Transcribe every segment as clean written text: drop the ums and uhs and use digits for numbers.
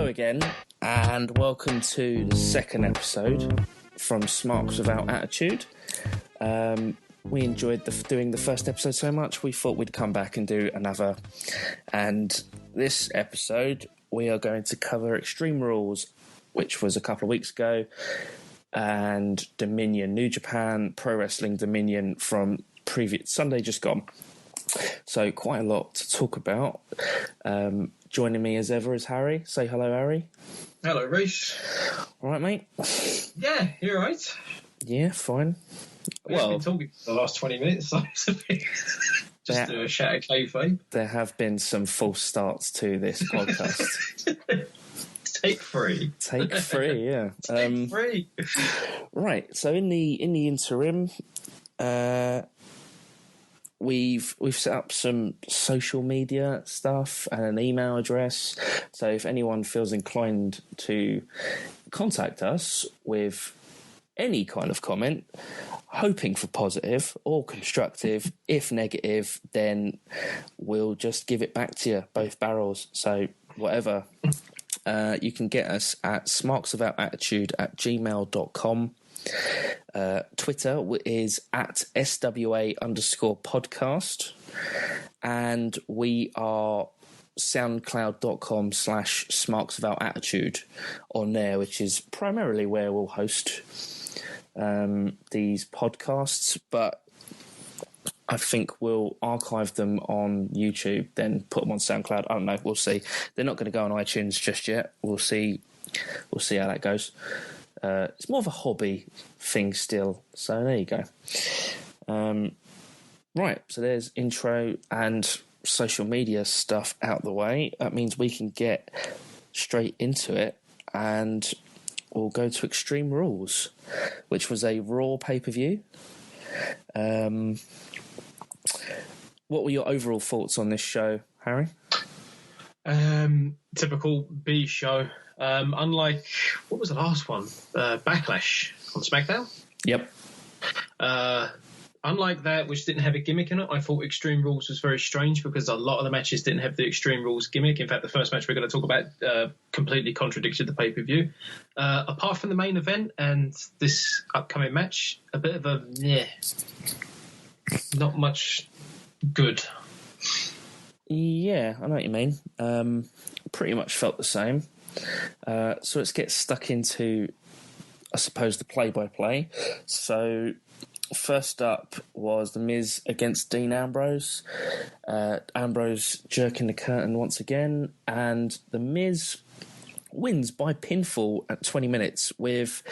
Hello again, and welcome to the second episode from Smarks Without Attitude. We enjoyed doing the first episode so much, we thought we'd come back and do another. And this episode, we are going to cover Extreme Rules, which was a couple of weeks ago, and Dominion, New Japan Pro Wrestling Dominion from previous Sunday just gone. So quite a lot to talk about. Joining me as ever is Harry. Say hello, Harry. Hello, Reece. All right, mate? Yeah, you're right. Yeah, fine. We've been talking for the last 20 minutes, so it's a bit just do a shout of kayfabe. There have been some false starts to this podcast. Take three. Take three, yeah. Take three. Right, so in the interim, we've set up some social media stuff and an email address. So if anyone feels inclined to contact us with any kind of comment, hoping for positive or constructive, if negative, then we'll just give it back to you, both barrels. So whatever. You can get us at smarkswithoutattitude@gmail.com. Twitter is at SWA_podcast, and we are soundcloud.com/smarkswithoutattitude on there, which is primarily where we'll host these podcasts, but I think we'll archive them on YouTube, then put them on SoundCloud. I don't know, we'll see. They're not going to go on iTunes just yet. We'll see how that goes. It's more of a hobby thing still, so there you go. Right, so there's intro and social media stuff out the way. That means we can get straight into it, and we'll go to Extreme Rules, which was a Raw pay-per-view. What were your overall thoughts on this show, Harry? Typical B show. Unlike, what was the last one? Backlash on SmackDown? Yep. Unlike that, which didn't have a gimmick in it, I thought Extreme Rules was very strange because a lot of the matches didn't have the Extreme Rules gimmick. In fact, the first match we're going to talk about completely contradicted the pay-per-view. Apart from the main event and this upcoming match, a bit of a not much good. Yeah, I know what you mean. Pretty much felt the same. So let's get stuck into, I suppose, the play-by-play. So first up was The Miz against Dean Ambrose. Ambrose jerking the curtain once again, and The Miz wins by pinfall at 20 minutes with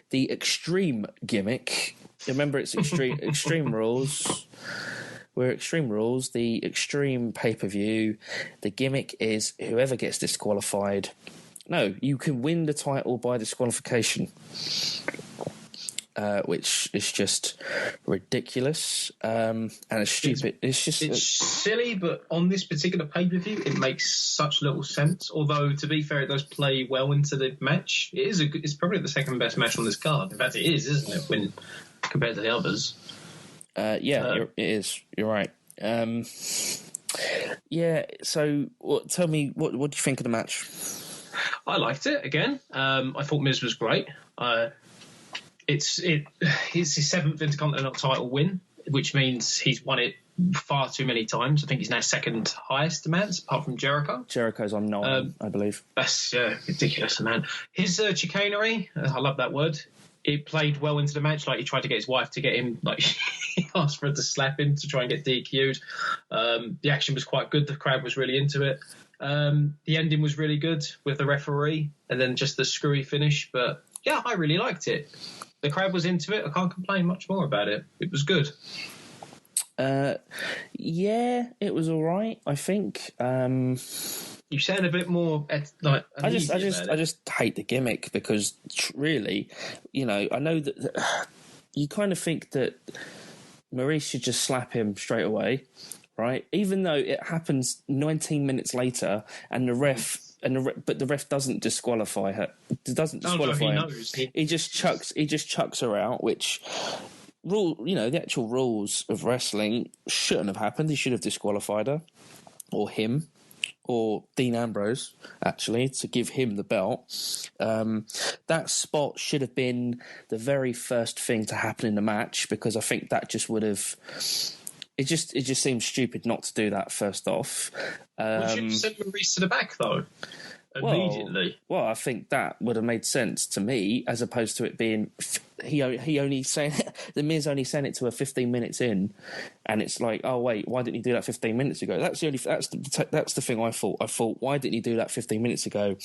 the Extreme gimmick. Remember, it's Extreme Rules. We're Extreme Rules, the Extreme pay-per-view. The gimmick is whoever gets disqualified. No, you can win the title by disqualification, which is just ridiculous and it's stupid. It's silly, but on this particular pay-per-view, it makes such little sense. Although, to be fair, it does play well into the match. It's probably the second best match on this card. In fact, it is, isn't it, when compared to the others? It is. You're right. So tell me, what do you think of the match? I liked it again. I thought Miz was great. It's his seventh Intercontinental title win, which means he's won it far too many times. I think he's now second highest amounts, apart from Jericho. Jericho's on 9, I believe. That's ridiculous, man. His chicanery, I love that word. It played well into the match. Like, he tried to get his wife to get him, like, he asked for her to slap him to try and get DQ'd. The action was quite good. The crowd was really into it. The ending was really good with the referee and then just the screwy finish. But, yeah, I really liked it. The crowd was into it. I can't complain much more about it. It was good. It was all right, I think. You sound a bit more like. I just hate the gimmick because really, I know that you kind of think that Maurice should just slap him straight away, right? Even though it happens 19 minutes later, and the ref doesn't disqualify her. Doesn't disqualify her. He just chucks her out, which the actual rules of wrestling shouldn't have happened. He should have disqualified her or him. or Dean Ambrose, actually, to give him the belt. That spot should have been the very first thing to happen in the match, because I think that just would have... It just seems stupid not to do that first off. Would you send Maurice to the back, though? Immediately. Well, I think that would have made sense to me, as opposed to it being he only saying the Miz only sent it to her 15 minutes in, and it's like, oh wait, why didn't you do that 15 minutes ago? That's the thing I thought. I thought, why didn't you do that 15 minutes ago?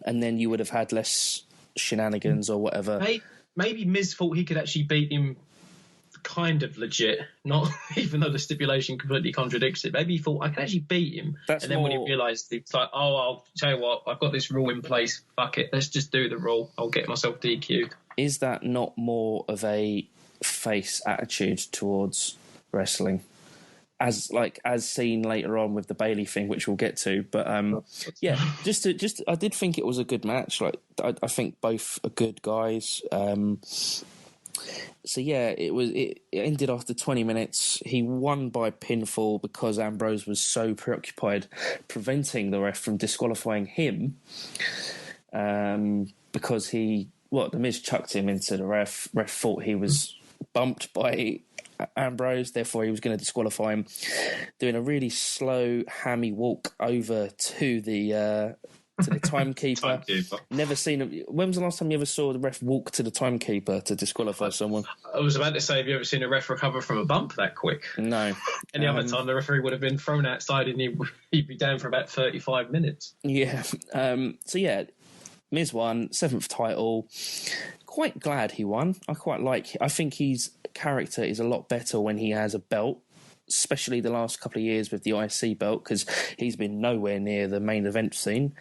And then you would have had less shenanigans or whatever. Maybe Miz thought he could actually beat him kind of legit, not even though the stipulation completely contradicts it. Maybe he thought, I can actually beat him. When he realised, it's like, oh, I'll tell you what, I've got this rule in place, fuck it, let's just do the rule, I'll get myself DQ'd. Is that not more of a face attitude towards wrestling? As seen later on with the Bailey thing, which we'll get to, but I did think it was a good match. Like, I think both are good guys. So yeah, it ended after 20 minutes. He won by pinfall because Ambrose was so preoccupied preventing the ref from disqualifying him, because the Miz chucked him into the ref. Ref thought he was bumped by Ambrose, therefore he was going to disqualify him, doing a really slow hammy walk over to the timekeeper. Never seen him. When was the last time you ever saw the ref walk to the timekeeper to disqualify someone? I was about to say, have you ever seen a ref recover from a bump that quick? No. Any other time the referee would have been thrown outside and he'd be down for about 35 minutes. Yeah. So yeah, Miz won, 7th title. Quite glad he won. I think his character is a lot better when he has a belt, especially the last couple of years with the IC belt, because he's been nowhere near the main event scene.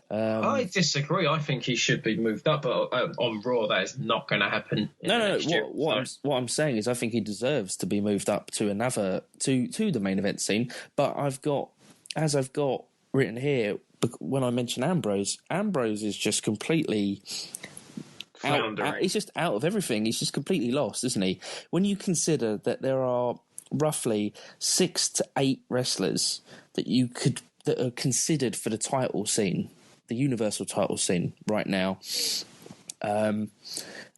I disagree. I think he should be moved up, but on Raw that is not going to happen. No. What I'm saying is I think he deserves to be moved up to to the main event scene. But I've got written here, when I mention Ambrose is just completely... he's just out of everything. He's just completely lost, isn't he? When you consider that there are roughly 6 to 8 wrestlers that are considered for the title scene, the universal title scene right now. I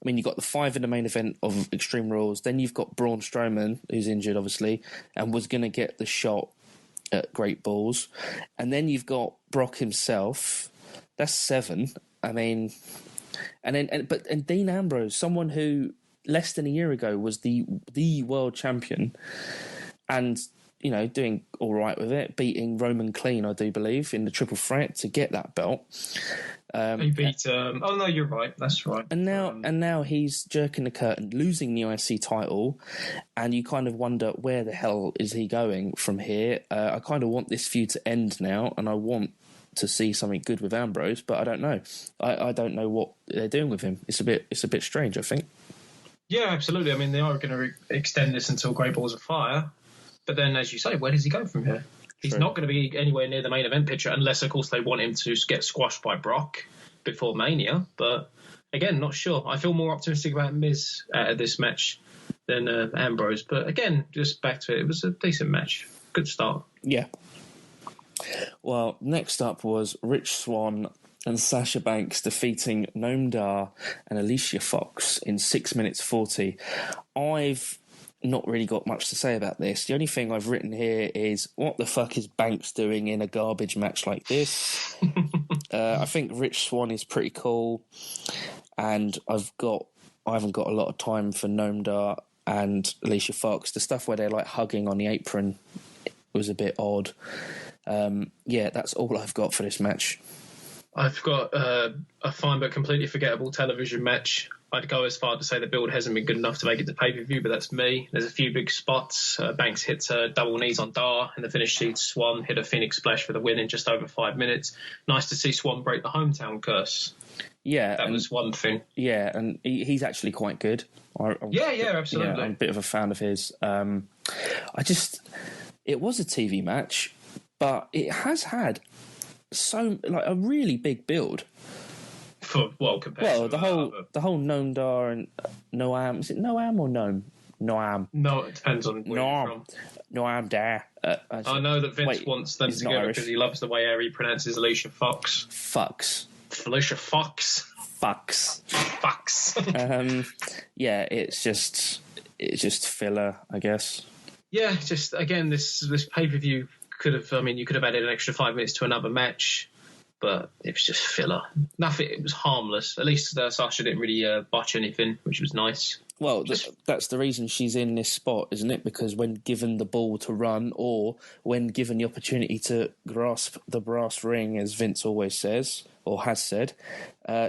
mean, you've got the 5 in the main event of Extreme Rules. Then you've got Braun Strowman, who's injured, obviously, and was going to get the shot at Great Balls. And then you've got Brock himself. That's 7. I mean, and Dean Ambrose, someone who less than a year ago was the world champion, and doing all right with it, beating Roman clean, I do believe, in the triple threat to get that belt. He beat. Oh no, you're right. That's right. And now he's jerking the curtain, losing the IC title, and you kind of wonder, where the hell is he going from here? I kind of want this feud to end now, and I want to see something good with Ambrose, but I don't know. I don't know what they're doing with him. It's a bit strange, I think. Yeah, absolutely. I mean, they are going to extend this until Great Balls of Fire, but then, as you say, where does he go from here? He's not going to be anywhere near the main event picture, unless, of course, they want him to get squashed by Brock before Mania. But again, not sure. I feel more optimistic about Miz out of this match than Ambrose. But again, just back to it, it was a decent match. Good start. Yeah. Well, next up was Rich Swann and Sasha Banks defeating Noam Dar and Alicia Fox in 6 minutes 40. I've not really got much to say about this. The only thing I've written here is, what the fuck is Banks doing in a garbage match like this? I think Rich Swann is pretty cool, and I haven't got a lot of time for Noam Dar and Alicia Fox. The stuff where they're like hugging on the apron was a bit odd. Yeah, that's all I've got for this match. I've got a fine but completely forgettable television match. I'd go as far to say the build hasn't been good enough to make it to pay-per-view, but that's me. There's a few big spots. Banks hits double knees on Dar, and the finish sees Swann hit a Phoenix Splash for the win in just over 5 minutes. Nice to see Swann break the hometown curse. Yeah. That was one thing. Yeah, and he's actually quite good. Yeah, absolutely. Yeah, I'm a bit of a fan of his. It was a TV match, but it has had a really big build. Compared to the whole Noam Dar and Noam, is it Noam or Noam? Noam. No, it depends on where you're from. Noam Dar. I know that Vince wants them together because he loves the way Harry pronounces Alicia Fox. Alicia Fox. Yeah, it's just filler, I guess. Yeah, just again, this pay-per-view could have. I mean, you could have added an extra 5 minutes to another match, but it was just filler. Nothing. It was harmless. At least Sasha didn't really botch anything, which was nice. Well, that's the reason she's in this spot, isn't it? Because when given the ball to run, or when given the opportunity to grasp the brass ring, as Vince always says or has said,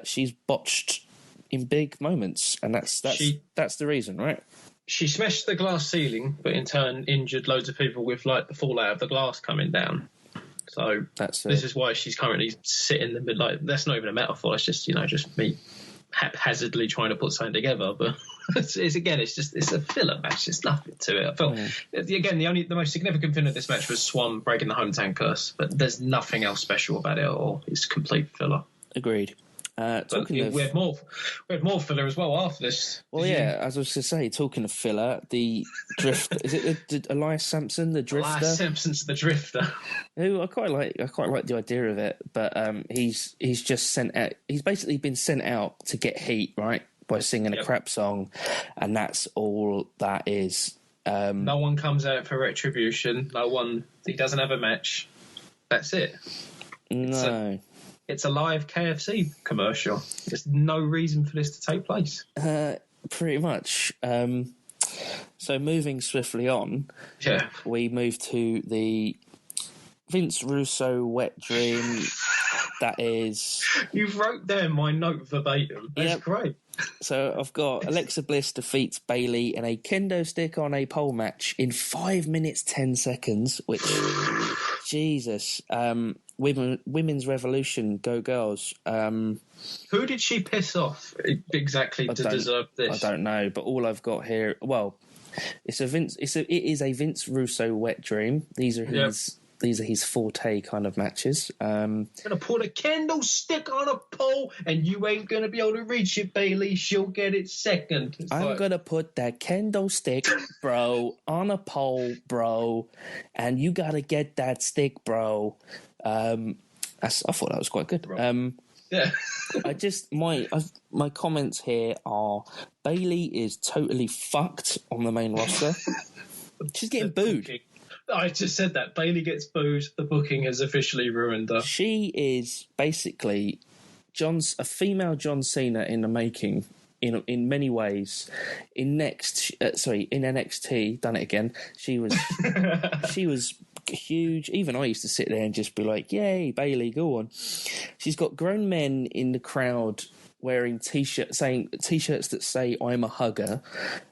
she's botched in big moments, and that's the reason, right? She smashed the glass ceiling, but in turn injured loads of people with like the fallout of the glass coming down. So this is why she's currently sitting in the middle. Like, that's not even a metaphor. It's just just me haphazardly trying to put something together. But it's a filler match. There's nothing to it. I felt again the most significant thing of this match was Swan breaking the hometown curse, but there's nothing else special about it at all. It's complete filler. Agreed. We had more filler as well after this. Well, as I was going to say, talking of filler, the Drifter, is it the Elias Sampson, the Drifter? Elias Sampson's the Drifter. Who I quite like the idea of it, but he's just sent out. He's basically been sent out to get heat, right, by singing a crap song, and that's all that is. No one comes out for retribution. He doesn't have a match. That's it. It's a live KFC commercial. There's no reason for this to take place. Pretty much. So moving swiftly on, we move to the Vince Russo wet dream. That is... You wrote down my note verbatim. That's great. So I've got Alexa Bliss defeats Bayley in a kendo stick on a pole match in 5 minutes 10 seconds, which... Jesus. Women's Revolution, go girls. Who did she piss off exactly to deserve this? I don't know, but all I've got here, well, it is a Vince Russo wet dream. These are his forte kind of matches. I'm gonna put a candlestick on a pole, and you ain't gonna be able to reach it, Bayley. She'll get it second. I'm gonna put that candlestick, bro, on a pole, bro, and you gotta get that stick, bro. I thought that was quite good. My comments here are Bayley is totally fucked on the main roster. She's getting booed. I just said that. Bayley gets booed. The booking has officially ruined her. She is basically a female John Cena in the making. In many ways, in NXT, done it again. She was huge. Even I used to sit there and just be like, "Yay, Bayley, go on." She's got grown men in the crowd wearing t-shirts that say "I'm a hugger,"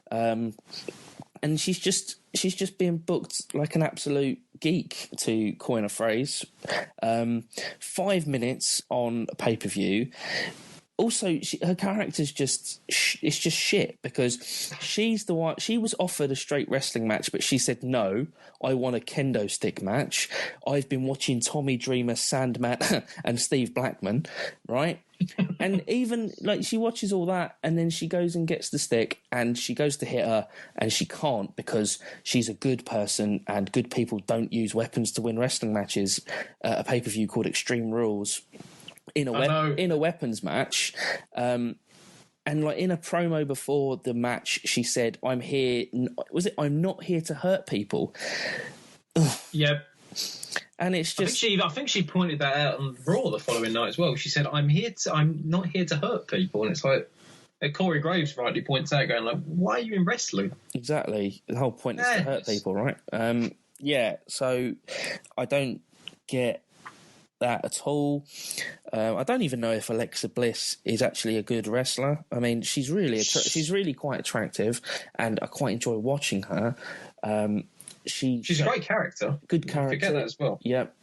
and she's just being booked like an absolute geek, to coin a phrase. 5 minutes on a pay-per-view. Also, her character's just shit, because she's the one. She was offered a straight wrestling match, but she said no. I want a kendo stick match. I've been watching Tommy Dreamer, Sandman, and Steve Blackman, right? And even she watches all that, and then she goes and gets the stick, and she goes to hit her, and she can't, because she's a good person, and good people don't use weapons to win wrestling matches. A pay-per-view called Extreme Rules. In a weapons match, and in a promo before the match, she said, "I'm here." I'm not here to hurt people. Yep. And it's just. I think she pointed that out on Raw the following night as well. She said, "I'm not here to hurt people," and it's like. Corey Graves rightly points out, going like, "Why are you in wrestling?" Exactly. The whole point is to hurt people, right? So I don't get that at all. I don't even know if Alexa Bliss is actually a good wrestler. I mean, she's really quite attractive, and I quite enjoy watching her. She's a great character. Good character. Forget that as well. Yep.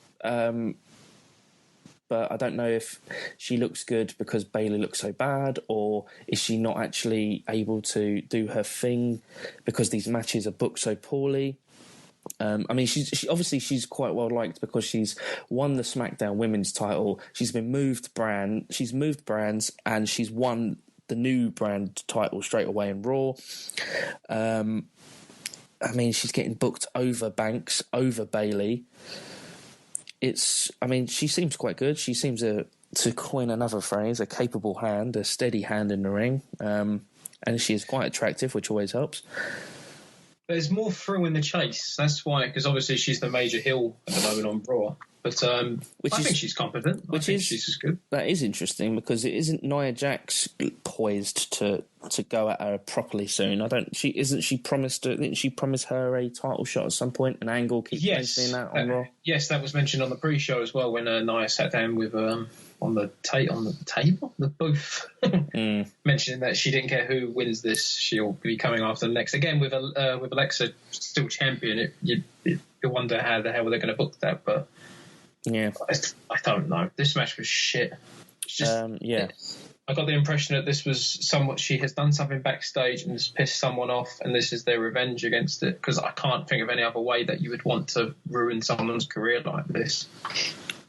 But I don't know if she looks good because Bayley looks so bad, or is she not actually able to do her thing because these matches are booked so poorly. I mean, she's quite well liked because she's won the SmackDown Women's title. She's moved brands, and she's won the new brand title straight away in Raw. I mean, she's getting booked over Banks, over Bayley. She seems quite good. She seems to coin another phrase, a capable hand, a steady hand in the ring. And she is quite attractive, which always helps. There's more thrill in the chase. That's why, because obviously she's the major heel at the moment on Raw. But I think she's competent. She's as good. That is interesting because it isn't Nia Jax poised to go at her properly soon. Didn't she promise her a title shot at some point? An Angle keeps mentioning that on Raw. Yes, that was mentioned on the pre-show as well when Nia sat down with on the booth, mentioning that she didn't care who wins this, she'll be coming after the next. Again, with Alexa still champion, you wonder how the hell they're going to book that, but yeah, I don't know. This match was shit. It's just, I got the impression that this was she has done something backstage and has pissed someone off, and this is their revenge against it, because I can't think of any other way that you would want to ruin someone's career like this.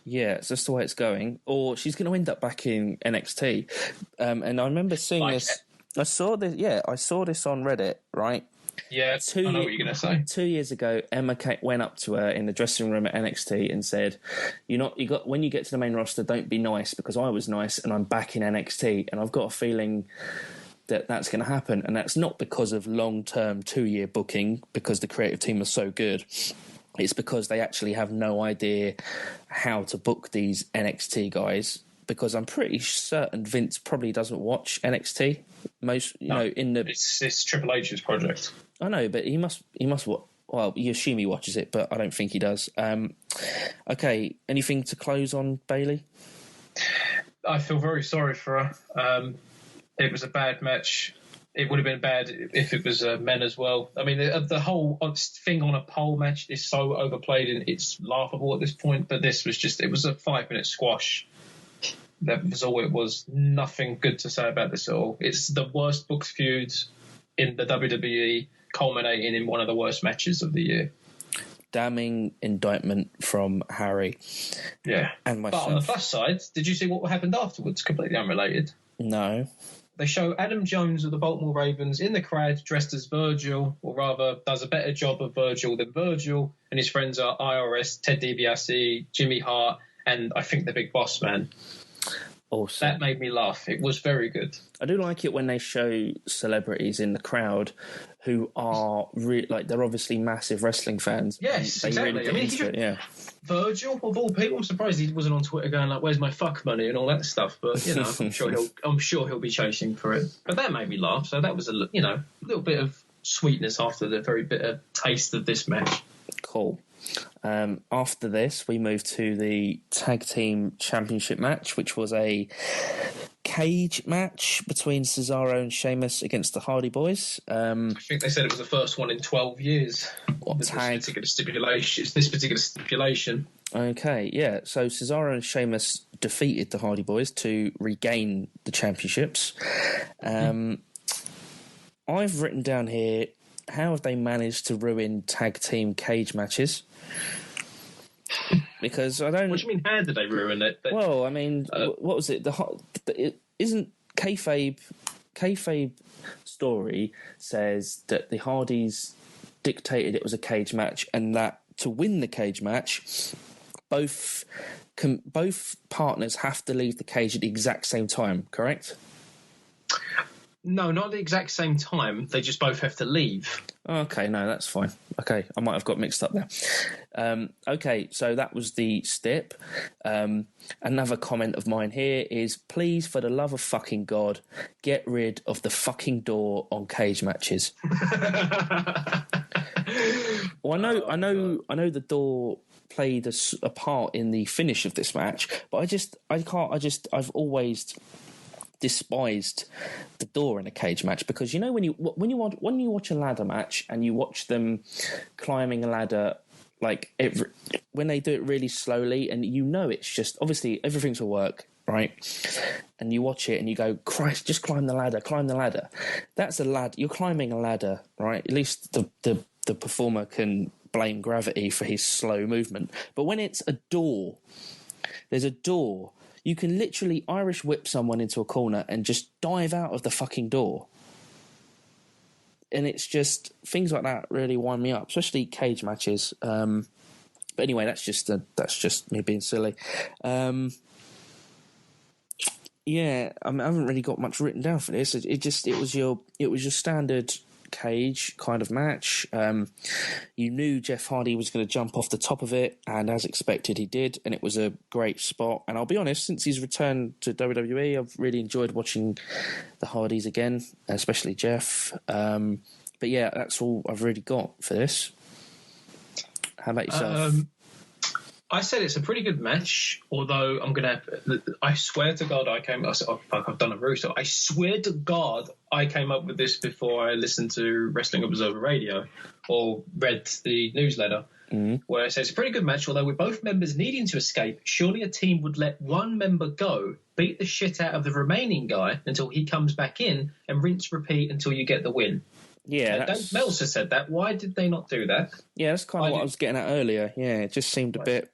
Yeah, it's just the way it's going. Or she's going to end up back in NXT. And I remember seeing this. I saw this on Reddit, right? Yeah, I know what you're going to say. 2 years ago, Emma went up to her in the dressing room at NXT and said, when you get to the main roster, don't be nice, because I was nice and I'm back in NXT. And I've got a feeling that that's going to happen. And that's not because of long-term 2-year booking, because the creative team was so good. It's because they actually have no idea how to book these NXT guys, because I'm pretty certain Vince probably doesn't watch NXT. It's Triple H's project. I know, but he must well, you assume he watches it, but I don't think he does. Okay, anything to close on Bayley? I feel very sorry for her. It was a bad match. It would have been bad if it was men as well. I mean, the whole thing on a pole match is so overplayed and it's laughable at this point. But this was it was a 5-minute squash. That was all it was. Nothing good to say about this at all. It's the worst booked feud in the WWE, culminating in one of the worst matches of the year. Damning indictment from Harry. Yeah. And myself. But on the plus side, did you see what happened afterwards? Completely unrelated. No. They show Adam Jones of the Baltimore Ravens in the crowd dressed as Virgil, or rather does a better job of Virgil than Virgil, and his friends are IRS, Ted DiBiase, Jimmy Hart, and I think the Big Boss Man. Awesome. That made me laugh. It was very good. I do like it when they show celebrities in the crowd who are they're obviously massive wrestling fans. Yes, exactly. Really Virgil, of all people, I'm surprised he wasn't on Twitter going like, "Where's my fuck money?" and all that stuff. But I'm sure he'll be chasing for it. But that made me laugh. So that was a little bit of sweetness after the very bitter taste of this match. Cool. After this, we moved to the Tag Team Championship match, which was a cage match between Cesaro and Sheamus against the Hardy Boys. I think they said it was the first one in 12 years. This particular stipulation. Okay, yeah. So Cesaro and Sheamus defeated the Hardy Boys to regain the championships. I've written down here, how have they managed to ruin tag team cage matches? Because I don't... What do you mean, how did they ruin it? Well, I mean, what was it? Isn't kayfabe story says that the Hardys dictated it was a cage match, and that to win the cage match, both partners have to leave the cage at the exact same time, correct? No, not at the exact same time. They just both have to leave. Okay, no, that's fine. Okay, I might have got mixed up there. Okay, so that was the stip. Another comment of mine here is, please, for the love of fucking God, get rid of the fucking door on cage matches. Well, I know the door played a part in the finish of this match, but I've always despised the door in a cage match, because when you watch a ladder match and you watch them climbing a ladder, when they do it really slowly, and it's just obviously everything's a work, right? And you watch it and you go, Christ, just climb the ladder. That's a ladder. You're climbing a ladder, right? At least the performer can blame gravity for his slow movement. But when it's a door, there's a door. You can literally Irish whip someone into a corner and just dive out of the fucking door. And it's just things like that really wind me up, especially cage matches. But anyway, that's just me being silly. Yeah, I haven't really got much written down for this. It was your standard cage kind of match. You knew Jeff Hardy was going to jump off the top of it, and as expected, he did, and it was a great spot. And I'll be honest, since he's returned to WWE, I've really enjoyed watching the Hardys again, especially Jeff. But yeah, that's all I've really got for this. How about yourself? I said it's a pretty good match, although I swear to God I've done a Russo. I swear to God I came up with this before I listened to Wrestling Observer Radio or read the newsletter, where it says, a pretty good match, although with both members needing to escape, surely a team would let one member go, beat the shit out of the remaining guy until he comes back in, and rinse repeat until you get the win. Yeah, Dave Meltzer said that. Why did they not do that? Yeah, that's kind of what I was getting at earlier. Yeah, it just seemed a bit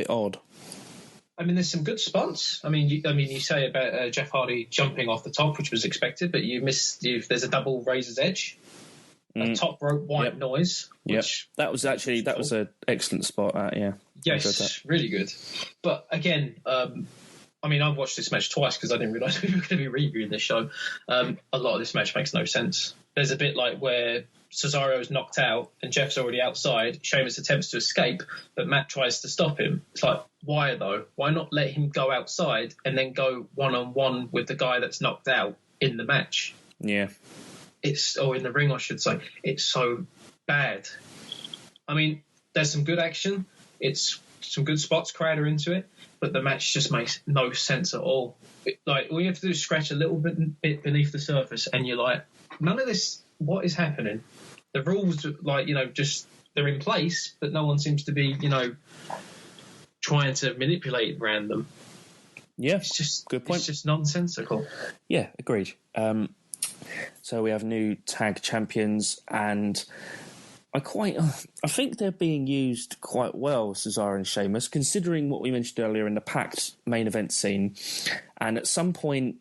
odd. I mean, there's some good spots. I mean, you say about Jeff Hardy jumping off the top, which was expected, but there's a double razor's edge, a top rope white noise. Which that was an excellent spot. Yeah. Yes, really good. But again, I mean, I've watched this match twice because I didn't realise we were going to be reviewing this show. A lot of this match makes no sense. There's a bit like where Cesaro's knocked out and Jeff's already outside. Sheamus attempts to escape, but Matt tries to stop him. It's like, why though? Why not let him go outside and then go one-on-one with the guy that's knocked out in the match? Yeah. In the ring, I should say. It's so bad. I mean, there's some good action. It's some good spots. Crowder into it. But the match just makes no sense at all. All you have to do is scratch a little bit beneath the surface, and you're like, none of this. What is happening? The rules, just they're in place, but no one seems to be, trying to manipulate around them. Yeah, it's just good point. It's just nonsensical. Yeah, agreed. So we have new tag champions, and I think they're being used quite well, Cesaro and Sheamus, considering what we mentioned earlier in the packed main event scene. And at some point,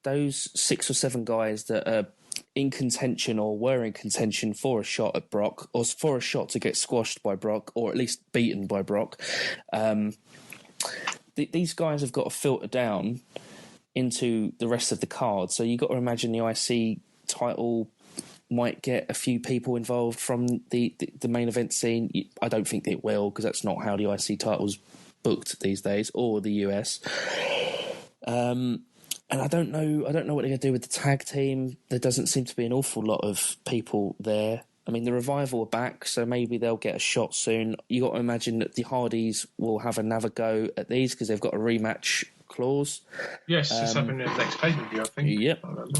those 6 or 7 guys that are in contention or were in contention for a shot at Brock, or for a shot to get squashed by Brock, or at least beaten by Brock, these guys have got to filter down into the rest of the card. So you've got to imagine the IC title might get a few people involved from the main event scene. I don't think it will, because that's not how the IC title's booked these days, or the US. And I don't know what they're going to do with the tag team. There doesn't seem to be an awful lot of people there. I mean, the Revival are back, so maybe they'll get a shot soon. You got to imagine that the Hardys will have another go at these because they've got a rematch clause. Yes, it's happening in the next pay-per-view, I think. Yep. I remember.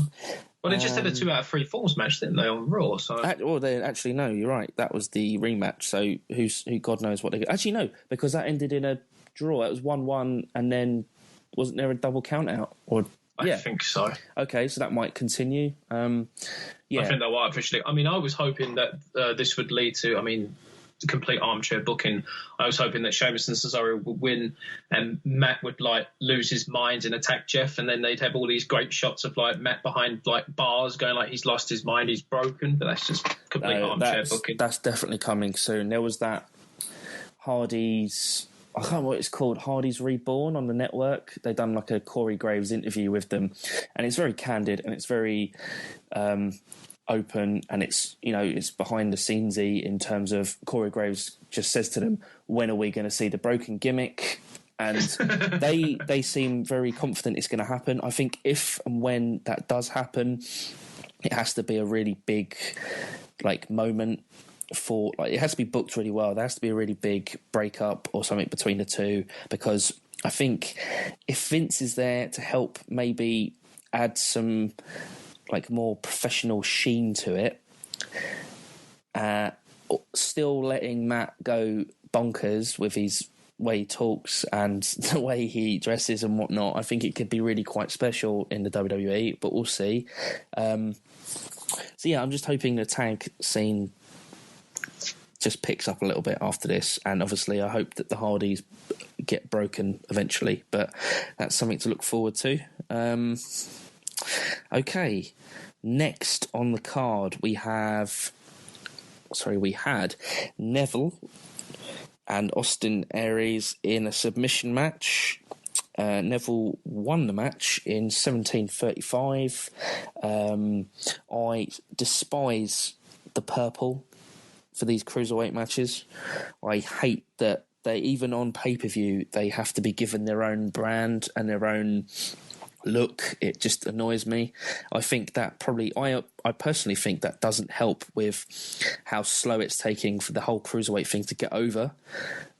Well, they just had a 2 out of 3 falls match, didn't they, on Raw? So. No, you're right. That was the rematch. So who God knows what they... Actually, no, because that ended in a draw. It was 1-1, and then wasn't there a double count-out? I think so. Okay, so that might continue. Yeah. I think they'll officially... I mean, I was hoping that this would lead to... complete armchair booking. I was hoping that Sheamus and Cesaro would win and Matt would lose his mind and attack Jeff, and then they'd have all these great shots of Matt behind bars going he's lost his mind, he's broken, but that's just complete armchair booking. That's definitely coming soon. There was that Hardy's, I can't remember what it's called, Hardy's Reborn on the network. They done a Corey Graves interview with them, and it's very candid and it's very open, and it's it's behind the scenesy in terms of Corey Graves just says to them, when are we going to see the broken gimmick? And they seem very confident it's going to happen. I think if and when that does happen, it has to be a really big moment for it has to be booked really well. There has to be a really big breakup or something between the two, because I think if Vince is there to help maybe add some more professional sheen to it, still letting Matt go bonkers with his way he talks and the way he dresses and whatnot, I think it could be really quite special in the WWE, but we'll see. So yeah, I'm just hoping the tag scene just picks up a little bit after this, and obviously I hope that the Hardys get broken eventually, but that's something to look forward to. Okay, next on the card we had Neville and Austin Aries in a submission match. Neville won the match in 17:35. I despise the purple for these cruiserweight matches. I hate that they, even on pay-per-view, they have to be given their own brand and their own look. It just annoys me. I think that I personally think that doesn't help with how slow it's taking for the whole cruiserweight thing to get over.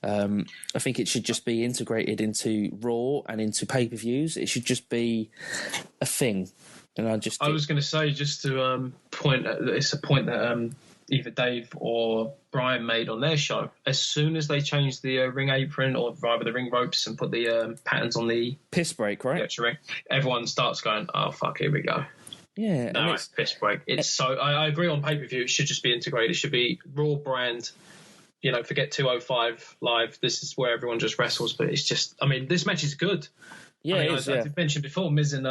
I think it should just be integrated into Raw and into pay-per-views. It should just be a thing. And I was going to say, just to point, it's a point that either Dave or Brian made on their show. As soon as they changed the ring apron, or rather the ring ropes, and put the patterns on the piss break, right? Ring, everyone starts going, "Oh fuck, here we go." Yeah, no, it's piss break. It's so. I agree on pay per view. It should just be integrated. It should be Raw brand. You know, forget 205 live. This is where everyone just wrestles. But it's just, I mean, this match is good. Yeah, I mentioned before, Miz and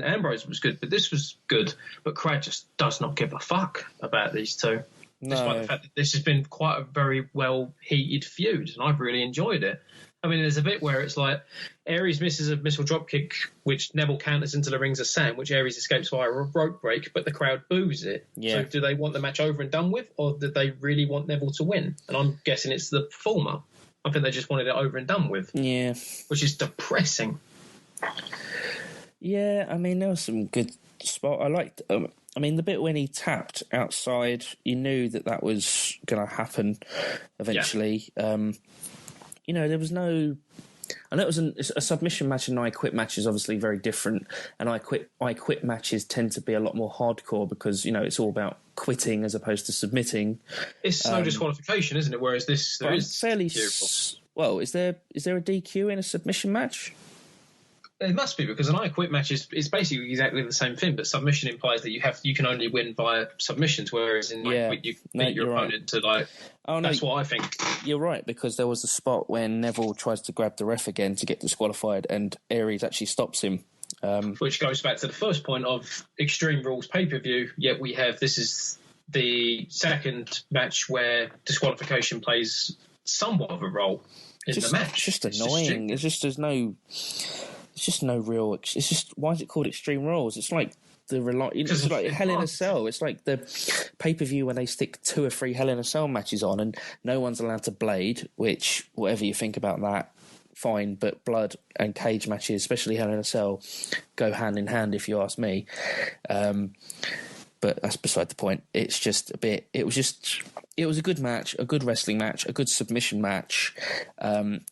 Ambrose was good, but this was good. But Craig just does not give a fuck about these two. No. Despite the fact that this has been quite a very well-heated feud, and I've really enjoyed it. I mean, there's a bit where it's like Aries misses a missile dropkick, which Neville counters into the rings of Sam, which Aries escapes via a rope break, but the crowd boos it. Yeah. So do they want the match over and done with, or do they really want Neville to win? And I'm guessing it's the former. I think they just wanted it over and done with. Yeah. Which is depressing. Yeah, I mean, there was some good spot. I liked... I mean, the bit when he tapped outside, you knew that was going to happen eventually. Yeah. You know, there was no... I know it was a submission match, and I Quit match is obviously very different. And I Quit matches tend to be a lot more hardcore because, you know, it's all about quitting as opposed to submitting. It's no disqualification, isn't it? Whereas this there is fairly... Well, is there a DQ in a submission match? It must be, because an I Quit match is basically exactly the same thing, but submission implies that you can only win via submissions, whereas in I Quit you beat your opponent to like. Oh, no, that's what I think. You're right, because there was a spot when Neville tries to grab the ref again to get disqualified, and Aries actually stops him. Which goes back to the first point of Extreme Rules pay-per-view. Yet this is the second match where disqualification plays somewhat of a role in the match. It's just annoying. It's just why is it called Extreme Rules? It's like it's like Hell in a Cell. It's like the pay-per-view when they stick 2 or 3 Hell in a Cell matches on and no one's allowed to blade, which, whatever you think about that, fine, but blood and cage matches, especially Hell in a Cell, go hand in hand if you ask me. But that's beside the point. It's just a bit... It was a good match, a good wrestling match, a good submission match.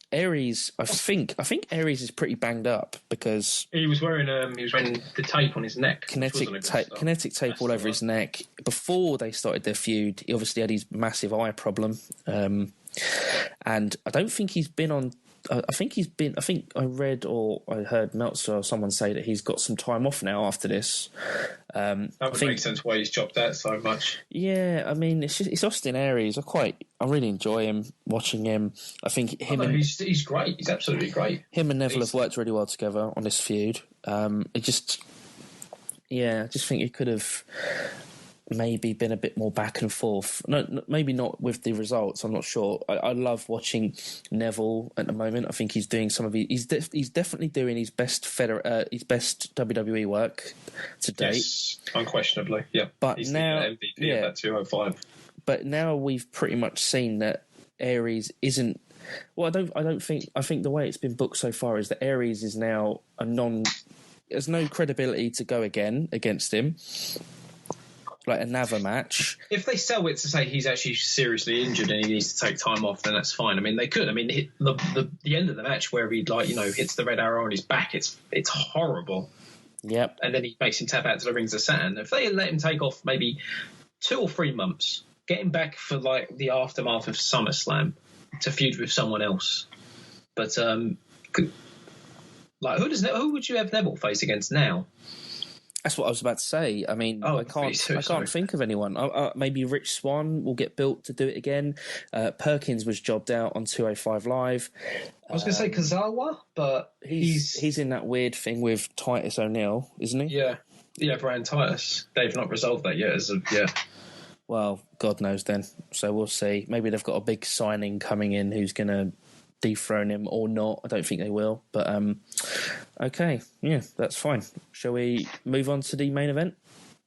Aries, I think Aries is pretty banged up because he was wearing the tape on his neck, kinetic tape all over his neck. Before they started their feud, he obviously had his massive eye problem, and I don't think he's been on. I think I read or I heard Meltzer or someone say that he's got some time off now after this. That would make sense why he's chopped out so much. Yeah, I mean, it's Austin Aries. I really enjoy him, watching him. I think he's great. He's absolutely great. Him and Neville have worked really well together on this feud. I just think he could have maybe been a bit more back and forth. No, maybe not with the results. I'm not sure. I love watching Neville at the moment. I think he's doing some of he's definitely doing his best WWE work to date. Yes, unquestionably. Yeah, but he's now the MVP of that 205. But now we've pretty much seen that Aries isn't. Well, I think the way it's been booked so far is that Aries is now there's no credibility to go against him. Like another match. If they sell it to say he's actually seriously injured and he needs to take time off, then that's fine. I mean, they could. I mean, the end of the match where he hits the red arrow on his back, it's horrible. Yep. And then he makes him tap out to the rings of Saturn. If they let him take off maybe 2 or 3 months, get him back for like the aftermath of SummerSlam to feud with someone else. But who would you have Neville face against now? That's what I was about to say. I mean, Oh, I can't sorry. think of anyone. Maybe Rich Swann will get built to do it again. Perkins was jobbed out on 205 Live. I was going to say Kazawa, but he's in that weird thing with Titus O'Neil, isn't he? Yeah, Brian Titus. They've not resolved that yet. Well, God knows then. So we'll see. Maybe they've got a big signing coming in who's going to dethrone him or not. I don't think they will. But okay, yeah, that's fine. Shall we move on to the main event?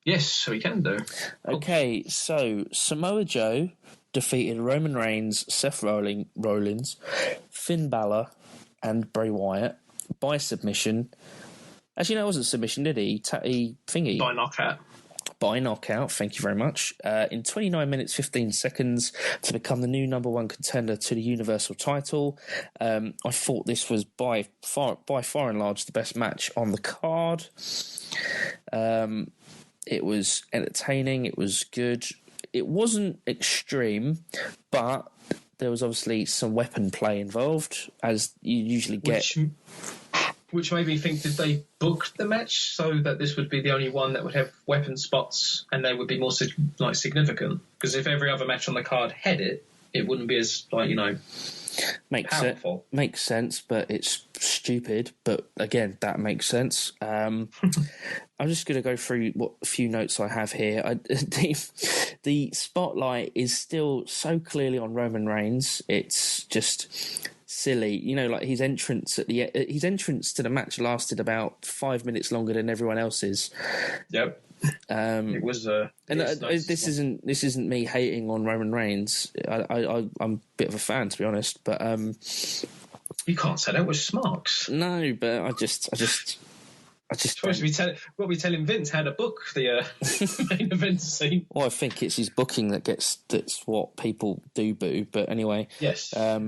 Yes, we can do. Okay, so Samoa Joe defeated Roman Reigns, Seth Rollins, Finn Balor, and Bray Wyatt by submission. Actually, no, it wasn't submission, did he? Thingy. By knockout, thank you very much, in 29 minutes 15 seconds to become the new number one contender to the Universal title. I thought this was by far and large the best match on the card. It was entertaining, it was good. It wasn't extreme, but there was obviously some weapon play involved, as you usually get. Which made me think, did they book the match so that this would be the only one that would have weapon spots and they would be more significant? Because if every other match on the card had it, it wouldn't be as powerful. Makes sense, but it's stupid. But again, that makes sense. I'm just going to go through what few notes I have here. The spotlight is still so clearly on Roman Reigns. It's just silly, like his entrance to the match lasted about 5 minutes longer than everyone else's. Yep. It was nice. This isn't me hating on Roman Reigns. I'm a bit of a fan, to be honest, but you can't say that with Smarks. No, but I just supposed to be we're telling Vince how to book the main event scene. Well, I think it's his booking that's what people do boo. But anyway, yes. I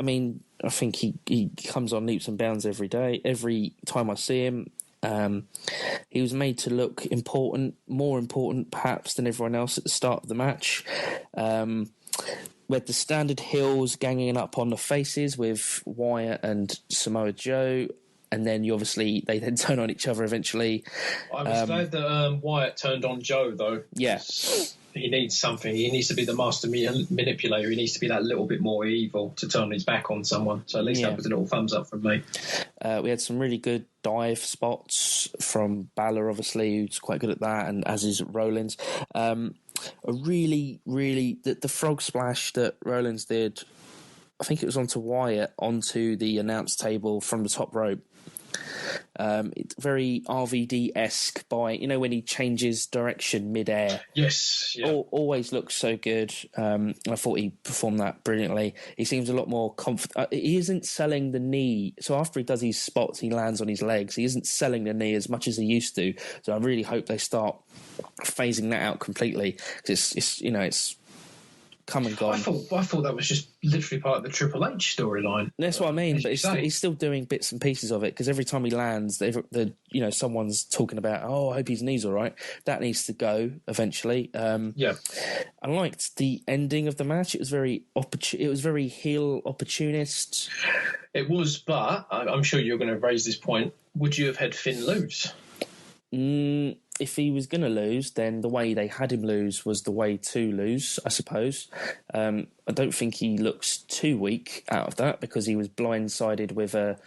mean, I think he comes on leaps and bounds every day. Every time I see him, he was made to look important, more important perhaps than everyone else at the start of the match. We had the standard heels ganging up on the faces with Wyatt and Samoa Joe. And then they then turn on each other eventually. I was glad that Wyatt turned on Joe, though. Yeah. He needs something. He needs to be the master manipulator. He needs to be that little bit more evil to turn his back on someone. So at least that was a little thumbs up from me. We had some really good dive spots from Balor, obviously, who's quite good at that, and as is Rollins. The frog splash that Rollins did, I think it was onto Wyatt, onto the announce table from the top rope. It's very RVD-esque when he changes direction mid-air. Yes. Yeah. Always looks so good. I thought he performed that brilliantly. He seems a lot more confident. He isn't selling the knee. So after he does these spots, he lands on his legs. He isn't selling the knee as much as he used to. So I really hope they start phasing that out completely. Because it's come and gone. I thought that was just literally part of the Triple H storyline. That's what I mean, but he's still doing bits and pieces of it, because every time he lands, someone's talking about, I hope his knee's all right. That needs to go eventually. I liked the ending of the match. It was very heel opportunist. It was, but I'm sure you're going to raise this point. Would you have had Finn lose? If he was going to lose, then the way they had him lose was the way to lose, I suppose. I don't think he looks too weak out of that, because he was blindsided with a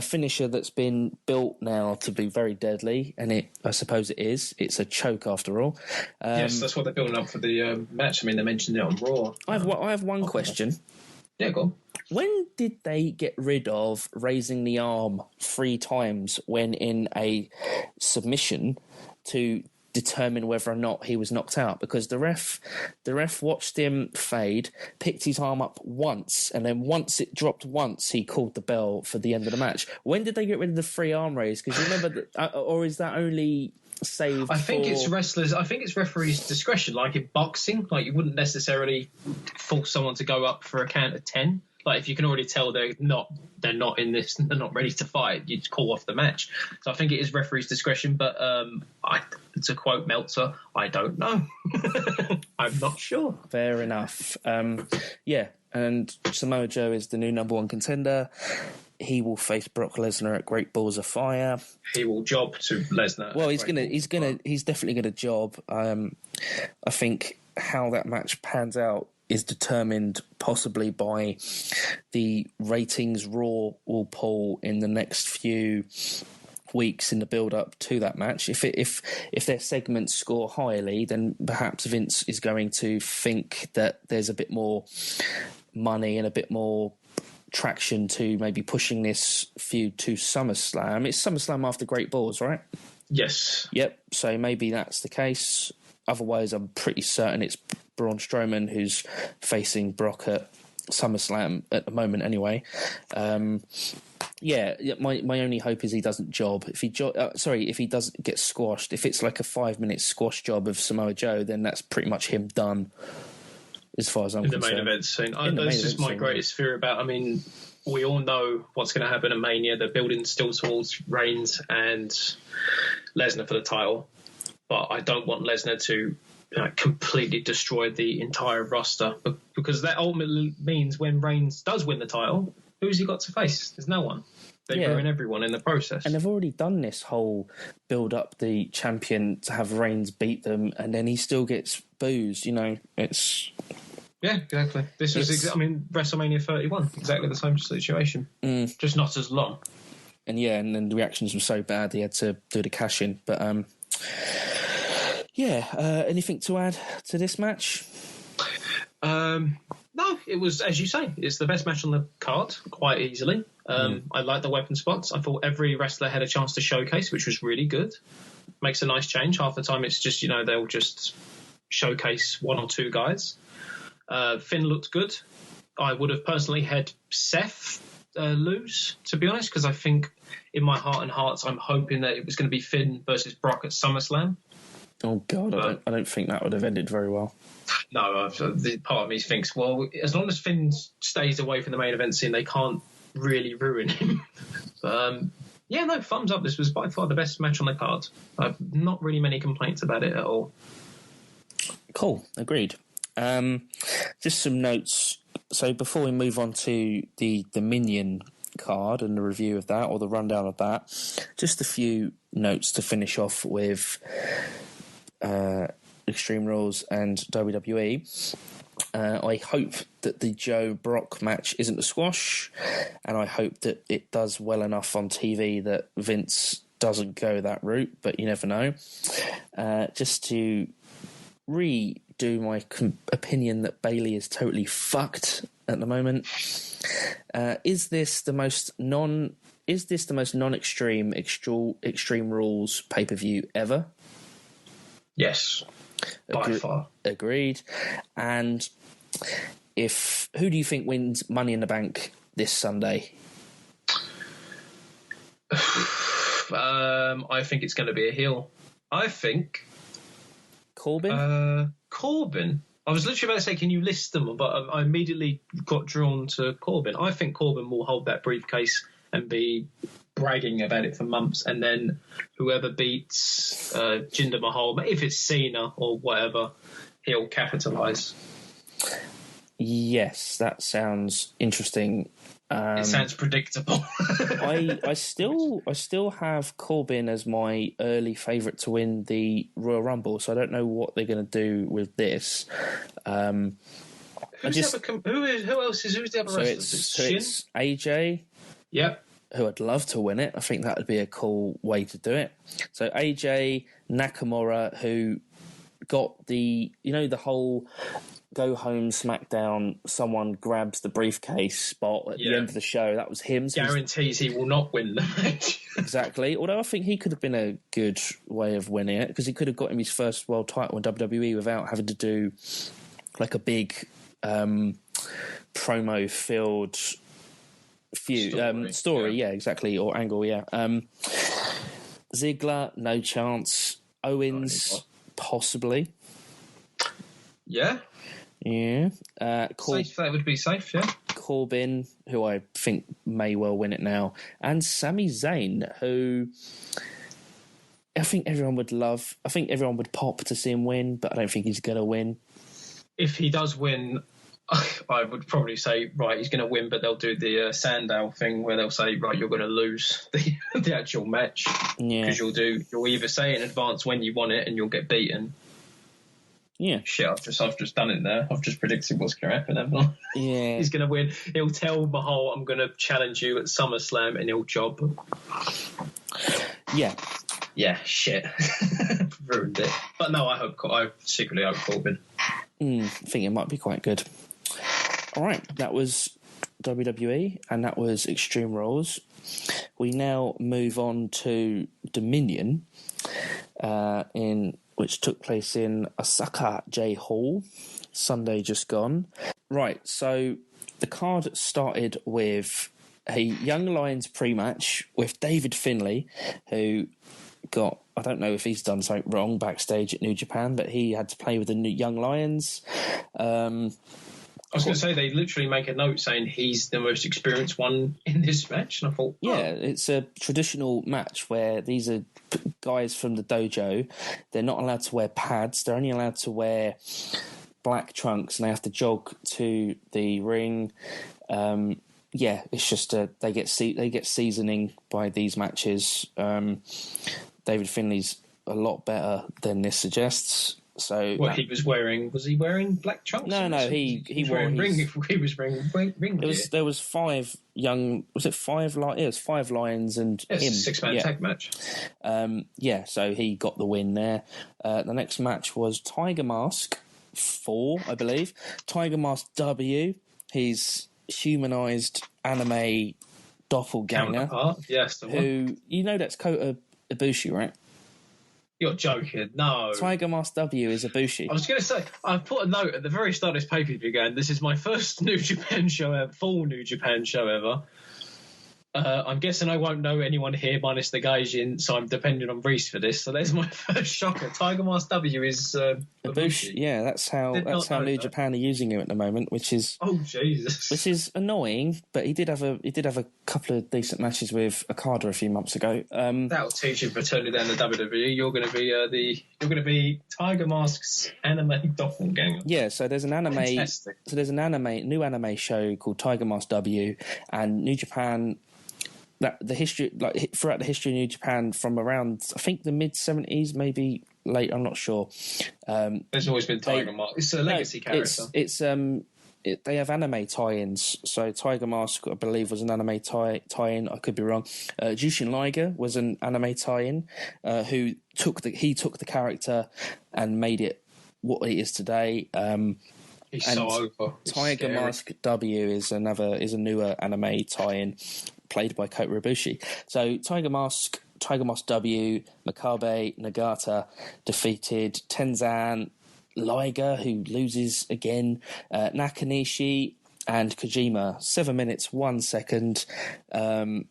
finisher that's been built now to be very deadly, and I suppose it is. It's a choke after all. Yes, that's what they're building up for the match. I mean, they mentioned it on Raw. I have one question. Yeah, go on. When did they get rid of raising the arm 3 times when in a submission to determine whether or not he was knocked out? Because the ref watched him fade, picked his arm up once, and then once it dropped once, he called the bell for the end of the match. When did they get rid of the 3 arm raise? Because you remember, or is that only saved? I think it's wrestlers. I think it's referees' discretion. Like in boxing, you wouldn't necessarily force someone to go up for a count of 10. If you can already tell they're not in this, they're not ready to fight, you'd call off the match. So I think it is referee's discretion, but to quote Meltzer, I don't know. I'm not sure. Fair enough. And Samoa Joe is the new number one contender. he will face Brock Lesnar at Great Balls of Fire. He will job to Lesnar. Well, he's definitely gonna job. I think how that match pans out is determined possibly by the ratings Raw will pull in the next few weeks in the build-up to that match. If their segments score highly, then perhaps Vince is going to think that there's a bit more money and a bit more traction to maybe pushing this feud to SummerSlam. It's SummerSlam after Great Balls, right? Yes. Yep. So maybe that's the case. Otherwise, I'm pretty certain it's Braun Strowman who's facing Brock at SummerSlam at the moment anyway. My only hope is he doesn't job. If he doesn't get squashed, if it's like a 5-minute squash job of Samoa Joe, then that's pretty much him done as far as I'm concerned. In the main event scene. That's just my greatest fear about, I mean, we all know what's going to happen at Mania. They're building still towards Reigns and Lesnar for the title. But I don't want Lesnar to completely destroy the entire roster, because that ultimately means when Reigns does win the title, who's he got to face? There's no one. They ruin everyone in the process. And they've already done this whole build up the champion to have Reigns beat them, and then he still gets boozed. It's... Yeah, exactly. This was, WrestleMania 31, exactly the same situation. Just not as long. And then the reactions were so bad they had to do the cash in. But anything to add to this match? No, it was, as you say, it's the best match on the card, quite easily. I like the weapon spots. I thought every wrestler had a chance to showcase, which was really good. Makes a nice change. Half the time it's just, they'll just showcase one or two guys. Finn looked good. I would have personally had Seth lose, to be honest, because I think in my heart and hearts I'm hoping that it was going to be Finn versus Brock at SummerSlam. Oh God, I don't think that would have ended very well. No, the part of me thinks, well, as long as Finn stays away from the main event scene, they can't really ruin him. Thumbs up. This was by far the best match on the card. Not really many complaints about it at all. Cool, agreed. Just some notes. So before we move on to the Minion card and the review of that, or the rundown of that, just a few notes to finish off with Extreme Rules and WWE. I hope that the Joe Brock match isn't a squash, and I hope that it does well enough on TV that Vince doesn't go that route, but you never know. Just to redo my opinion that Bayley is totally fucked at the moment. Is this the most non-extreme Extreme Rules pay-per-view ever? Yes, by far. Agreed. And who do you think wins Money in the Bank this Sunday? I think it's going to be a heel. I think Corbin. Corbin. I was literally about to say, can you list them? But I immediately got drawn to Corbin. I think Corbin will hold that briefcase and be bragging about it for months, and then whoever beats Jinder Mahal, if it's Cena or whatever, he'll capitalise. Yes, that sounds interesting. It sounds predictable. I still have Corbin as my early favourite to win the Royal Rumble, so I don't know what they're going to do with this. Who's the other wrestler? It's AJ. Yep. Who I'd love to win it. I think that would be a cool way to do it. So AJ, Nakamura, who got the whole go home SmackDown, someone grabs the briefcase spot at the end of the show. That was him. So guarantees he will not win the match. Exactly. Although I think he could have been a good way of winning it, because he could have got him his first world title in WWE without having to do like a big promo-filled story, yeah, exactly, or angle, yeah. Ziggler, no chance. Owens, possibly. Yeah. Safe, that would be safe, yeah. Corbin, who I think may well win it now, and Sami Zayn, who I think everyone would love. I think everyone would pop to see him win, but I don't think he's going to win. If he does win, I would probably say, right, he's going to win, but they'll do the Sandow thing where they'll say, right, you're going to lose the actual match because you'll either say in advance when you want it and you'll get beaten. Yeah. Shit, I've just done it there. I've just predicted what's going to happen, haven't I? Yeah. He's going to win. He'll tell Mahal, I'm going to challenge you at SummerSlam, and he'll job. Yeah. Yeah, shit. Ruined it. But no, I secretly hope Corbin. I think it might be quite good. All right, that was WWE, and that was Extreme Rules. We now move on to Dominion, which took place in Osaka J Hall, Sunday just gone. Right, so the card started with a Young Lions pre-match with David Finlay, who got, I don't know if he's done something wrong backstage at New Japan, but he had to play with the Young Lions. I was going to say, they literally make a note saying he's the most experienced one in this match, and I thought, yeah, it's a traditional match where these are guys from the dojo. They're not allowed to wear pads. They're only allowed to wear black trunks, and they have to jog to the ring. It's just they get seasoning by these matches. David Finlay's a lot better than this suggests. So what he was wearing, was he wearing black trunks? No, he was wearing ring. He was wearing ring gear. There was five young. Was it five? It was 5 Lions and him. 6-man tag match. So he got the win there. The next match was Tiger Mask 4, I believe. Tiger Mask W. He's humanised anime doppelganger. Yes, who that's Kota Ibushi, right? You're joking. No. Tiger Mask W is Ibushi. I was going to say, I put a note at the very start of this pay-per-view going, this is my first New Japan show ever, full New Japan show ever. I'm guessing I won't know anyone here minus the Gaijin, so I'm depending on Reese for this. So there's my first shocker. Tiger Mask W is Ibushi. Yeah, that's how New Japan are using him at the moment, which is Jesus, which is annoying. But he did have a couple of decent matches with Okada a few months ago. That'll teach him for turning down the WWE. You're going to be Tiger Mask's anime doppelganger. Yeah, so there's an anime. Fantastic. So there's an new anime show called Tiger Mask W, and New Japan. Throughout the history of New Japan from around, I think, the mid-70s, maybe late, I'm not sure. There's always been Tiger Mask. It's a legacy character. They have anime tie-ins. So Tiger Mask, I believe, was an anime tie-in. I could be wrong. Jushin Liger was an anime tie-in who took the character and made it what it is today. He's so over. Tiger Mask W is a newer anime tie-in played by Kota Ibushi. So Tiger Mask W, Makabe Nagata defeated Tenzan, Liger, who loses again, Nakanishi and Kojima. 7 minutes, 1 second. The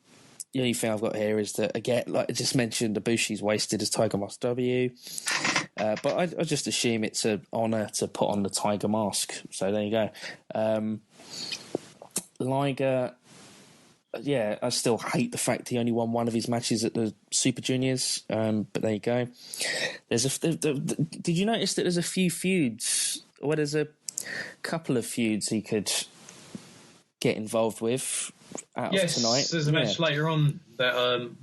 only thing I've got here is that, again, like I just mentioned, Ibushi's wasted as Tiger Mask W. But I just assume it's an honour to put on the Tiger Mask. So there you go. Liger... Yeah, I still hate the fact he only won one of his matches at the Super Juniors, but there you go. Did you notice that there's a few feuds, or there's a couple of feuds he could get involved with out of tonight? Yes, there's a match later on that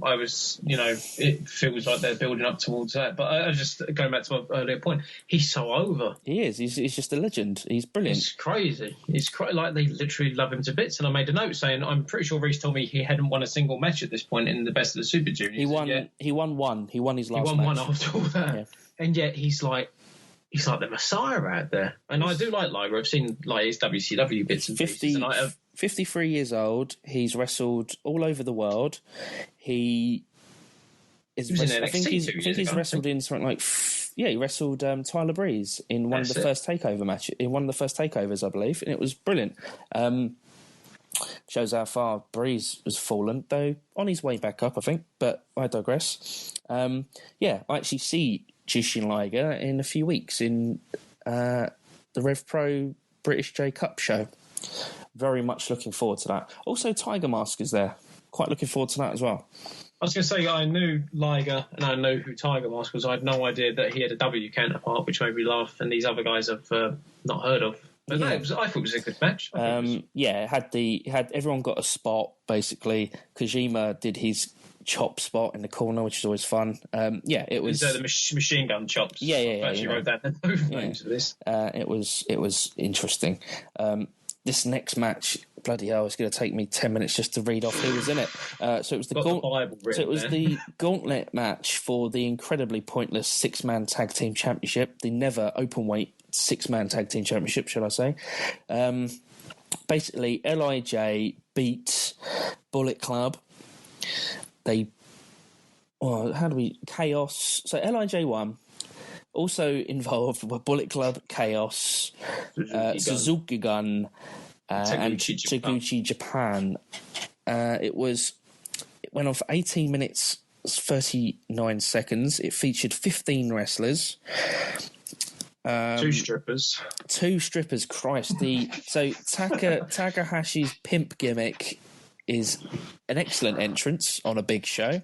I was, it feels like they're building up towards that. But I just, going back to my earlier point, he's so over. He is. He's just a legend. He's brilliant. It's crazy. Like they literally love him to bits. And I made a note saying, I'm pretty sure Reese told me he hadn't won a single match at this point in the best of the Super Juniors. He won one. He won his last match. He won one after all that. Yeah. And yet he's like the Messiah out there. And I do like Liger. I've seen like his WCW bits and pieces. And 53 years old. He's wrestled all over the world. He is. I think he's wrestled in something like. He wrestled Tyler Breeze in one of the first takeover matches. In one of the first takeovers, I believe, and it was brilliant. Shows how far Breeze has fallen, though on his way back up, I think. But I digress. I actually see Jushin Liger in a few weeks in the Rev Pro British J Cup show. Very much looking forward to that. Also, Tiger Mask is there. Quite looking forward to that as well. I was going to say, I knew Liger and I know who Tiger Mask was. I had no idea that he had a W counterpart, which made me laugh, and these other guys I've not heard of. But no, I thought it was a good match. It had everyone got a spot, basically. Kojima did his chop spot in the corner, which is always fun. It was the machine gun chops. Yeah. I actually wrote down the names for this. It was interesting. This next match, bloody hell, it's going to take me 10 minutes just to read off who was in it. So it was the gauntlet match for the incredibly pointless 6-man tag team championship, the never open weight 6-man tag team championship, shall I say? Basically, LIJ beat Bullet Club. Chaos. So LIJ won. Also involved were Bullet Club, Chaos, Suzuki Gun, and Taguchi Japan. It went on for 18 minutes, 39 seconds. It featured 15 wrestlers. 2 strippers. 2 strippers, Christ. So Takahashi's pimp gimmick is an excellent entrance on a big show.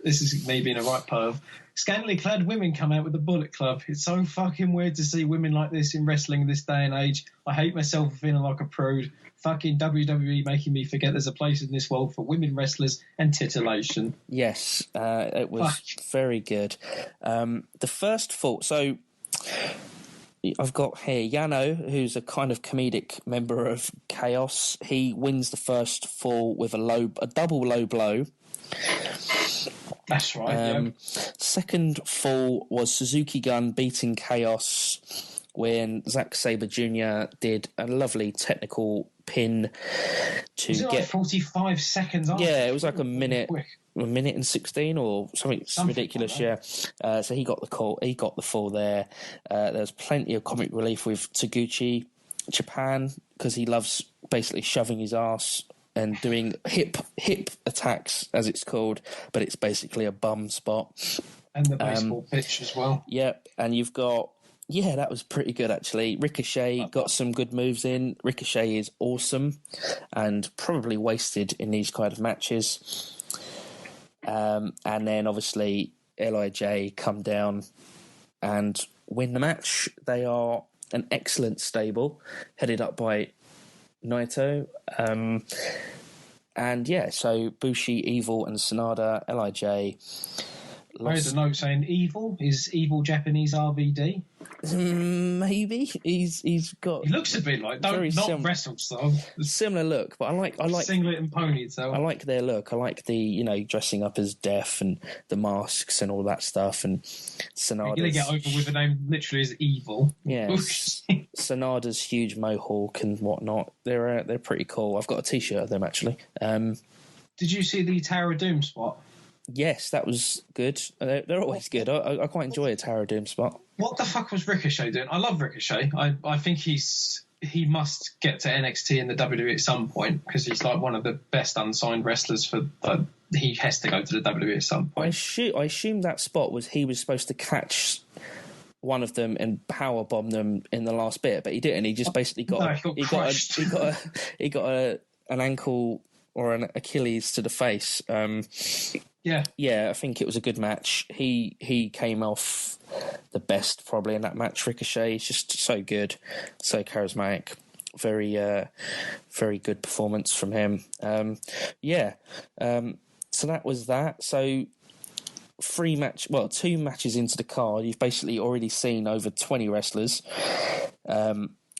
This is me being a right perv. Scantily clad women come out with the Bullet Club. It's so fucking weird to see women like this in wrestling in this day and age. I hate myself for feeling like a prude. Fucking WWE making me forget there's a place in this world for women wrestlers and titillation. Yes, it was very good. The first fall... So... I've got here Yano, who's a kind of comedic member of Chaos. He wins the first fall with a double low blow. That's right. Second fall was Suzuki Gun beating Chaos when Zack Sabre Jr. did a lovely technical pin to was it get like 45 seconds after? Yeah, it was like a minute and 16 or something ridiculous. Like so he got the call. He got the fall there. There was plenty of comic relief with Taguchi Japan because he loves basically shoving his ass and doing hip attacks, as it's called, but it's basically a bum spot. And the baseball pitch as well. Yeah, and you've got... Yeah, that was pretty good, actually. Ricochet got some good moves in. Ricochet is awesome and probably wasted in these kind of matches. And then, obviously, LIJ come down and win the match. They are an excellent stable, headed up by Naito. So Bushi, Evil and Sanada, LIJ... I heard a note saying Evil is Evil Japanese RVD. Maybe he's got. He looks a bit like not wrestle style. Similar look, but I like singlet and ponytail. I like their look. I like the dressing up as Death and the masks and all that stuff. And Sanada's... You're gonna get over with a name literally as Evil. Yeah, Sanada's huge mohawk and whatnot. They're pretty cool. I've got a T-shirt of them actually. Did you see the Tower of Doom spot? Yes, that was good. They're always good. I quite enjoy a Tower of Doom spot. What the fuck was Ricochet doing? I love Ricochet. I think he must get to NXT in the WWE at some point because he's like one of the best unsigned wrestlers for... he has to go to the WWE at some point. I assume that spot was he was supposed to catch one of them and powerbomb them in the last bit, but he didn't. He just basically got an ankle or an Achilles to the face. Yeah, I think it was a good match. He came off the best probably in that match. Ricochet is just so good, so charismatic. Very good performance from him. So that was that. So 2 matches into the card, you've basically already seen over 20 wrestlers.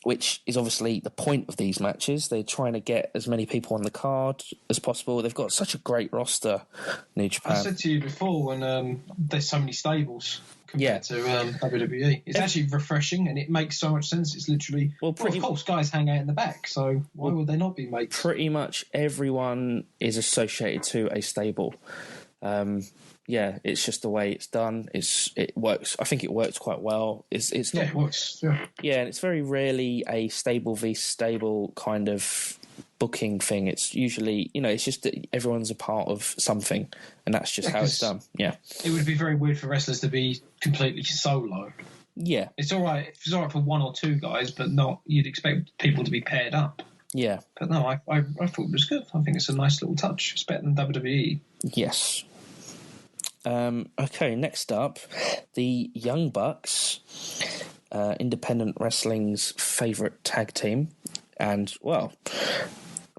Which is obviously the point of these matches. They're trying to get as many people on the card as possible. They've got such a great roster, New Japan. I said to you before when there's so many stables compared to WWE. It's actually refreshing and it makes so much sense. It's literally... of course, guys hang out in the back, so why would they not be mates? Pretty much everyone is associated to a stable. It's just the way it's done. It works. I think it works quite well. It's not. It works. Yeah, and it's very rarely a stable v stable kind of booking thing. It's usually, it's just that everyone's a part of something, and that's just how it's done. Yeah, it would be very weird for wrestlers to be completely solo. Yeah, it's all right. It's all right for 1 or 2 guys, but not. You'd expect people to be paired up. Yeah, but no, I thought it was good. I think it's a nice little touch. It's better than WWE. Yes. Okay, next up, the Young Bucks independent wrestling's favourite tag team, and, well,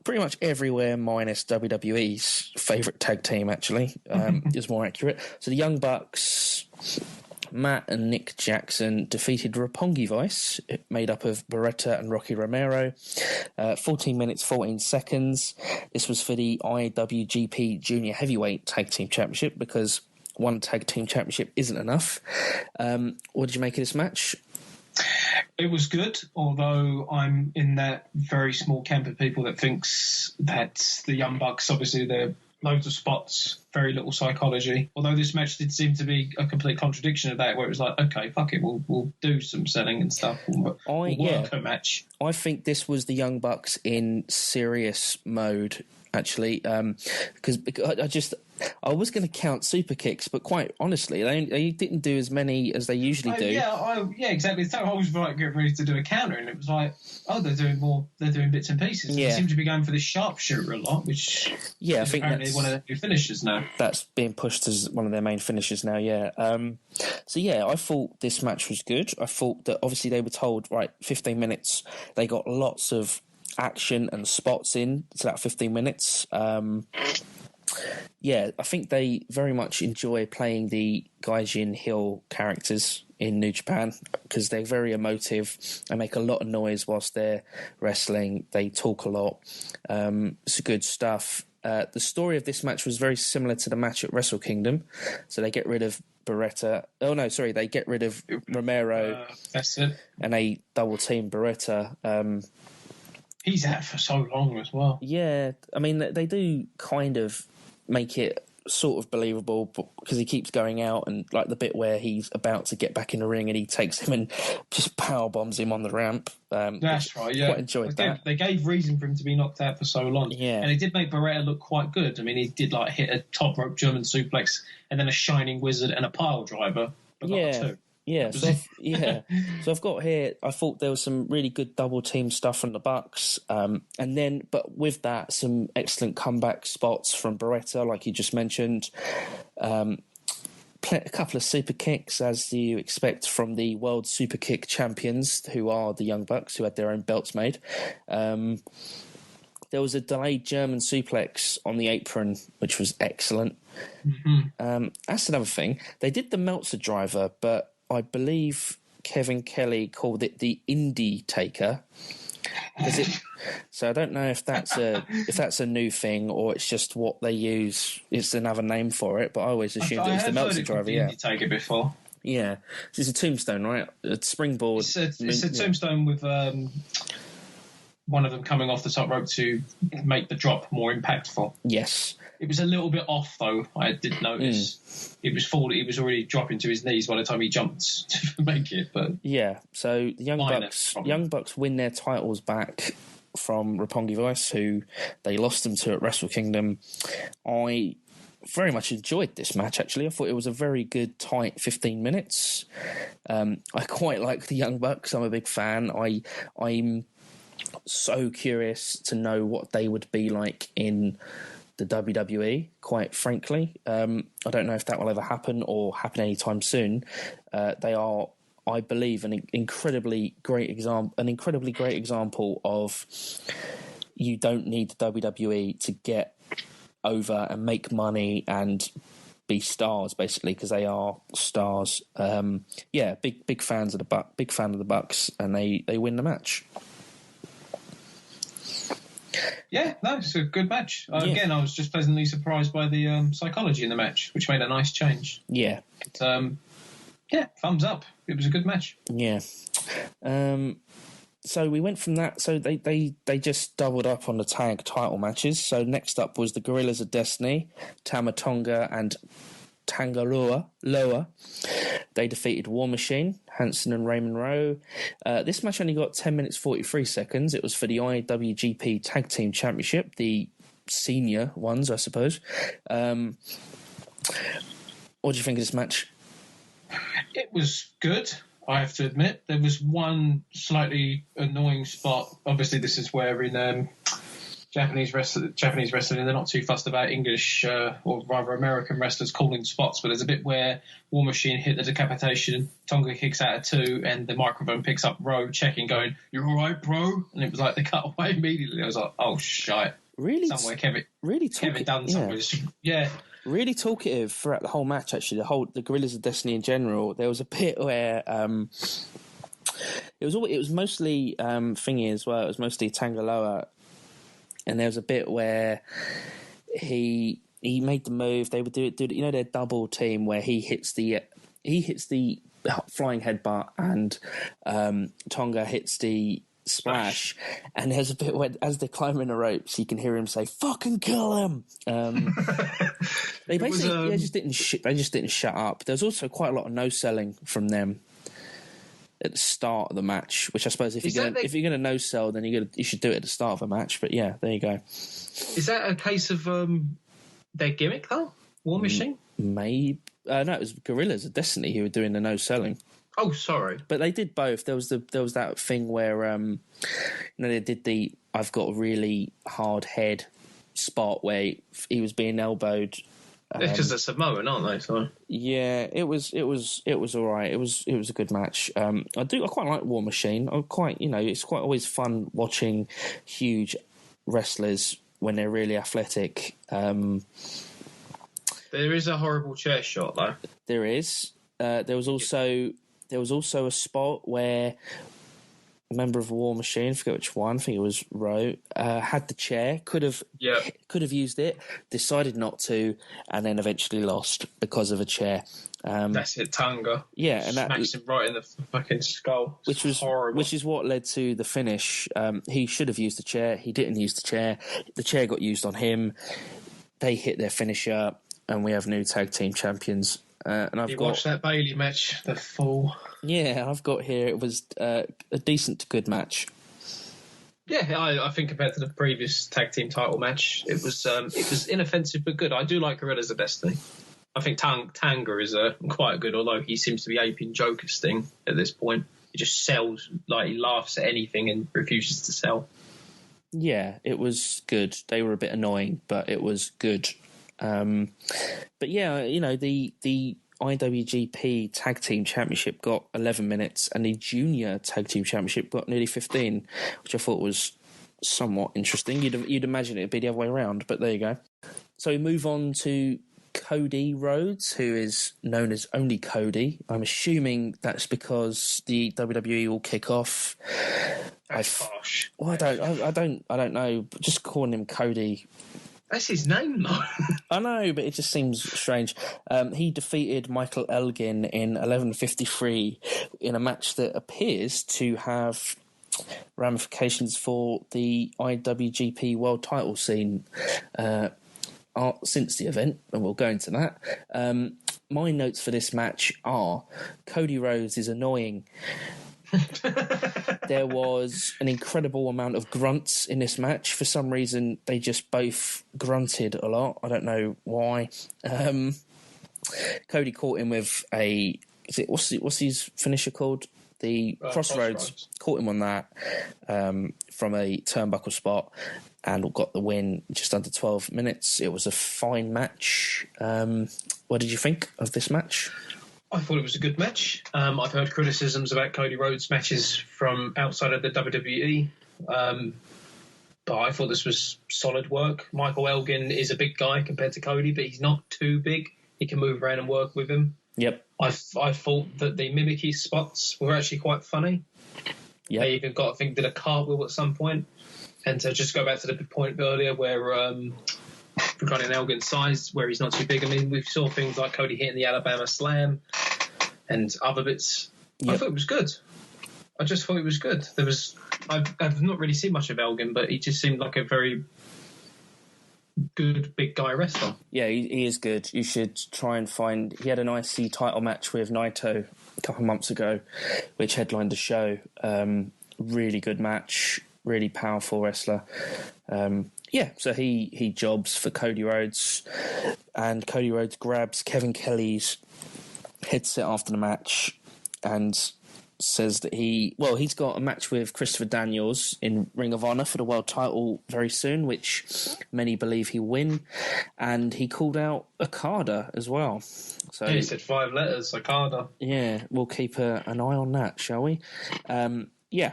pretty much everywhere minus WWE's favourite tag team, actually, is more accurate. So the Young Bucks, Matt and Nick Jackson, defeated Roppongi Vice, made up of Beretta and Rocky Romero, 14 minutes, 14 seconds. This was for the IWGP Junior Heavyweight Tag Team Championship, because one Tag Team Championship isn't enough. What did you make of this match? It was good, although I'm in that very small camp of people that thinks that the Young Bucks, obviously they're loads of spots, very little psychology. Although this match did seem to be a complete contradiction of that, where it was like, okay, fuck it, we'll do some selling and stuff. We'll work a match. I think this was the Young Bucks in serious mode, actually, because I was going to count super kicks, but quite honestly, they didn't do as many as they usually do. Yeah, exactly. So I was like getting ready to do a counter, and it was like, oh, they're doing more. They're doing bits and pieces. Yeah. They seem to be going for the sharpshooter a lot, which I think apparently one of their new finishers now. That's being pushed as one of their main finishers now. Yeah. I thought this match was good. I thought that obviously they were told, right, 15 minutes. They got lots of action and spots in to that 15 minutes. I think they very much enjoy playing the Gaijin heel characters in New Japan, because they're very emotive. They make a lot of noise whilst they're wrestling. They talk a lot. It's good stuff. The story of this match was very similar to the match at Wrestle Kingdom. So they get rid of Beretta. Oh, no, sorry. They get rid of Romero. That's it. And they double team Beretta. He's out for so long as well. Yeah. I mean, they do kind of make it sort of believable, because he keeps going out, and like the bit where he's about to get back in the ring and he takes him and just power bombs him on the ramp. That's right, yeah. Quite enjoyed that. They gave reason for him to be knocked out for so long. Yeah. And it did make Beretta look quite good. I mean, he did like hit a top rope German suplex and then a shining wizard and a pile driver. But not two. Yeah, so I've got here, I thought there was some really good double team stuff from the Bucks, and then, but with that, some excellent comeback spots from Beretta, like you just mentioned, a couple of super kicks, as you expect from the World Super Kick champions, who are the Young Bucks, who had their own belts made. There was a delayed German suplex on the apron, which was excellent. Mm-hmm. That's another thing. They did the Meltzer driver, but I believe Kevin Kelly called it the Indie Taker. So I don't know if that's a new thing, or it's just what they use. It's another name for it, but I always assumed it was the Meltzer driver. Yeah, Indie Taker before. Yeah, it's a tombstone, right? A springboard. It's a tombstone with one of them coming off the top rope to make the drop more impactful. Yes. It was a little bit off, though. I did notice. He was already dropping to his knees by the time he jumped to make it. But yeah, so the Young Bucks win their titles back from Roppongi Vice, who they lost them to at Wrestle Kingdom. I very much enjoyed this match, actually. I thought it was a very good, tight 15 minutes. I quite like the Young Bucks. I'm a big fan. I'm so curious to know what they would be like in the WWE, quite frankly. I don't know if that will ever happen or happen anytime soon. They are, I believe, an incredibly great example of you don't need the WWE to get over and make money and be stars, basically, because they are stars. Big fans of big fan of the Bucks, and they win the match. Yeah, no, it's a good match. Again, I was just pleasantly surprised by the psychology in the match, which made a nice change. Yeah. But, thumbs up. It was a good match. Yeah. So we went from that. So they just doubled up on the tag title matches. So next up was the Gorillas of Destiny, Tama Tonga and Tangaloa. They defeated War Machine, Hanson and Raymond Rowe. This match only got 10 minutes 43 seconds. It was for the IWGP Tag Team Championship, the senior ones, I suppose. What do you think of this match? It was good, I have to admit. There was one slightly annoying spot. Obviously, this is where in Japanese wrestling, they're not too fussed about English or rather American wrestlers calling spots, but there's a bit where War Machine hit the decapitation, Tonga kicks out at 2, and the microphone picks up Rowe checking, going, "You all right, bro?" And it was like they cut away immediately. I was like, "Oh shit!" Really, somewhere Kevin Dunn somewhere. Yeah. Really talkative throughout the whole match. Actually, the Gorillas of Destiny in general. There was a bit where it was mostly thingy as well. It was mostly Tangaloa. And there was a bit where he made the move. They would do their double team where he hits the flying headbutt and Tonga hits the splash. And there's a bit where as they're climbing the ropes, you can hear him say "fucking kill him." They basically they just didn't shut up. There's also quite a lot of no selling from them at the start of the match, which I suppose if you're gonna no sell, then you should do it at the start of a match. But yeah, there you go. Is that a case of their gimmick though? War Machine? Maybe no, it was Gorillas of Destiny who were doing the no selling. Oh, sorry, but they did both. There was that thing where they did the "I've got a really hard head" spot where he was being elbowed. It's because they're Samoan, aren't they? So yeah, it was all right. It was a good match. I quite like War Machine. It's quite always fun watching huge wrestlers when they're really athletic. There is a horrible chair shot though. There is. There was also a spot where a member of War Machine, I forget which one, I think it was Rowe, had the chair, could have used it, decided not to, and then eventually lost because of a chair. That's it, Tonga. Yeah, and smacks him right in the fucking skull. Which was horrible. Which is what led to the finish. He should have used the chair. He didn't use the chair. The chair got used on him. They hit their finisher, and we have new tag team champions. And I've watched that Bailey match, the fool. Yeah, I've got here. It was a decent to good match. Yeah, I think compared to the previous tag team title match, it was inoffensive but good. I do like Gorillas of Destiny. I think Tanga is quite good, although he seems to be aping Joker's thing at this point. He just sells, like he laughs at anything and refuses to sell. Yeah, it was good. They were a bit annoying, but it was good. But yeah, the IWGP Tag Team Championship got 11 minutes and the Junior Tag Team Championship got nearly 15, which I thought was somewhat interesting. You'd imagine it'd be the other way around, but there you go. So we move on to Cody Rhodes, who is known as only Cody. I'm assuming that's because the WWE will kick off. That's harsh. Well, I don't know. Just calling him Cody. That's his name, though. I know, but it just seems strange. He defeated Michael Elgin in 11:53 in a match that appears to have ramifications for the IWGP World Title scene since the event, and we'll go into that. My notes for this match are: Cody Rhodes is annoying. There was an incredible amount of grunts in this match. For some reason, they just both grunted a lot. I don't know why. Cody caught him with what's his finisher called? The Crossroads. Caught him on that from a turnbuckle spot and got the win just under 12 minutes. It was a fine match. What did you think of this match? I thought it was a good match. I've heard criticisms about Cody Rhodes' matches from outside of the WWE, but I thought this was solid work. Michael Elgin is a big guy compared to Cody, but he's not too big. He can move around and work with him. Yep. I thought that the mimicky spots were actually quite funny. Yep. They even did a cartwheel at some point. And to just go back to the point earlier where regarding Elgin's size, where he's not too big. I mean, we saw things like Cody hitting the Alabama Slam and other bits. Yep. I thought it was good. I just thought it was good. I've not really seen much of Elgin, but he just seemed like a very good big guy wrestler. Yeah, he is good. You should try and find... He had an IC title match with Naito a couple of months ago, which headlined the show. Really good match. Really powerful wrestler. Yeah, so he jobs for Cody Rhodes, and Cody Rhodes grabs Kevin Kelly's headset after the match, and says that he's got a match with Christopher Daniels in Ring of Honor for the world title very soon, which many believe he'll win. And he called out Okada as well. So he said 5 letters, Okada. Yeah, we'll keep an eye on that, shall we? Yeah.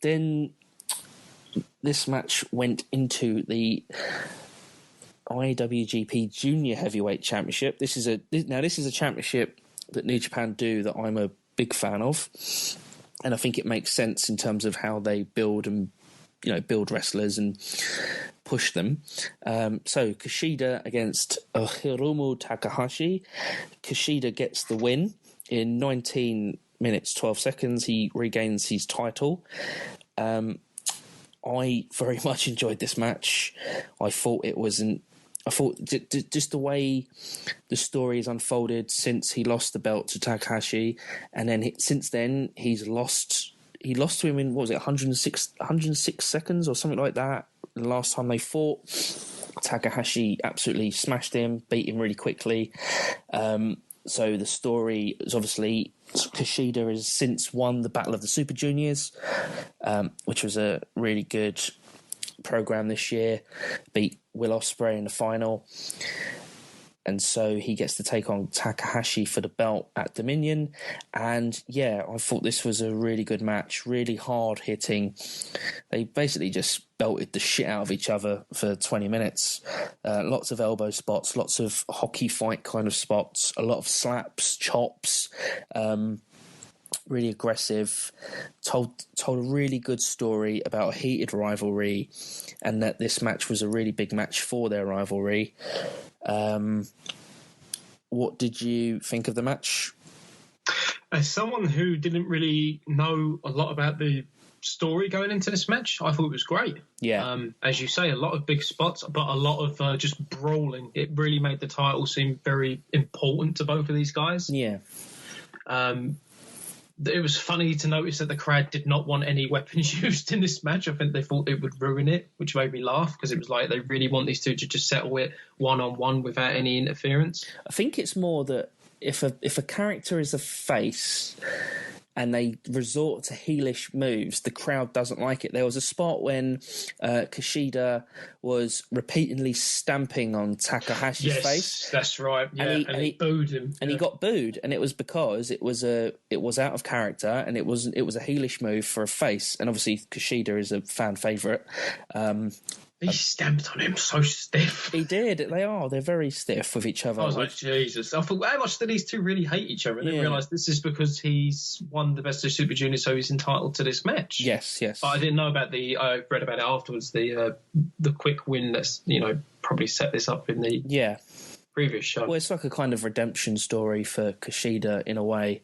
Then this match went into the IWGP Junior Heavyweight Championship. This is a championship that New Japan do that I'm a big fan of, and I think it makes sense in terms of how they build wrestlers and push them. So Kushida against Hiromu Takahashi. Kushida gets the win in 19 minutes 12 seconds. He regains his title. I very much enjoyed this match. I thought just the way the story has unfolded since he lost the belt to Takahashi, and then since then he lost to him in, what was it, 106 seconds or something like that. The last time they fought, Takahashi absolutely smashed him, beat him really quickly. So the story is obviously Kushida has since won the Battle of the Super Juniors, which was a really good program this year, beat Will Ospreay in the final, and so he gets to take on Takahashi for the belt at Dominion. And yeah, I thought this was a really good match, really hard hitting. They basically just belted the shit out of each other for 20 minutes. Lots of elbow spots, lots of hockey fight kind of spots, a lot of slaps, chops, really aggressive, told a really good story about a heated rivalry, and that this match was a really big match for their rivalry. What did you think of the match? As someone who didn't really know a lot about the story going into this match, I thought it was great. Yeah. As you say, a lot of big spots, but a lot of just brawling. It really made the title seem very important to both of these guys. Yeah. It was funny to notice that the crowd did not want any weapons used in this match. I think they thought it would ruin it, which made me laugh, because it was like they really want these two to just settle it one-on-one without any interference. I think it's more that if a character is a face and they resort to heelish moves, the crowd doesn't like it. There was a spot when Kushida was repeatedly stamping on Takahashi's face. Yes, that's right. Yeah, and he booed him. And he got booed, and it was because it was out of character, and it was a heelish move for a face. And obviously Kushida is a fan favourite. He stamped on him so stiff. He did. They're very stiff with each other. I was like, Jesus. I thought, how much do these two really hate each other? And then realised this is because he's won the Best of Super Junior, so he's entitled to this match. Yes. But I didn't know about I read about it afterwards, the quick win that's, probably set this up in the previous show. Well, it's like a kind of redemption story for Kushida in a way.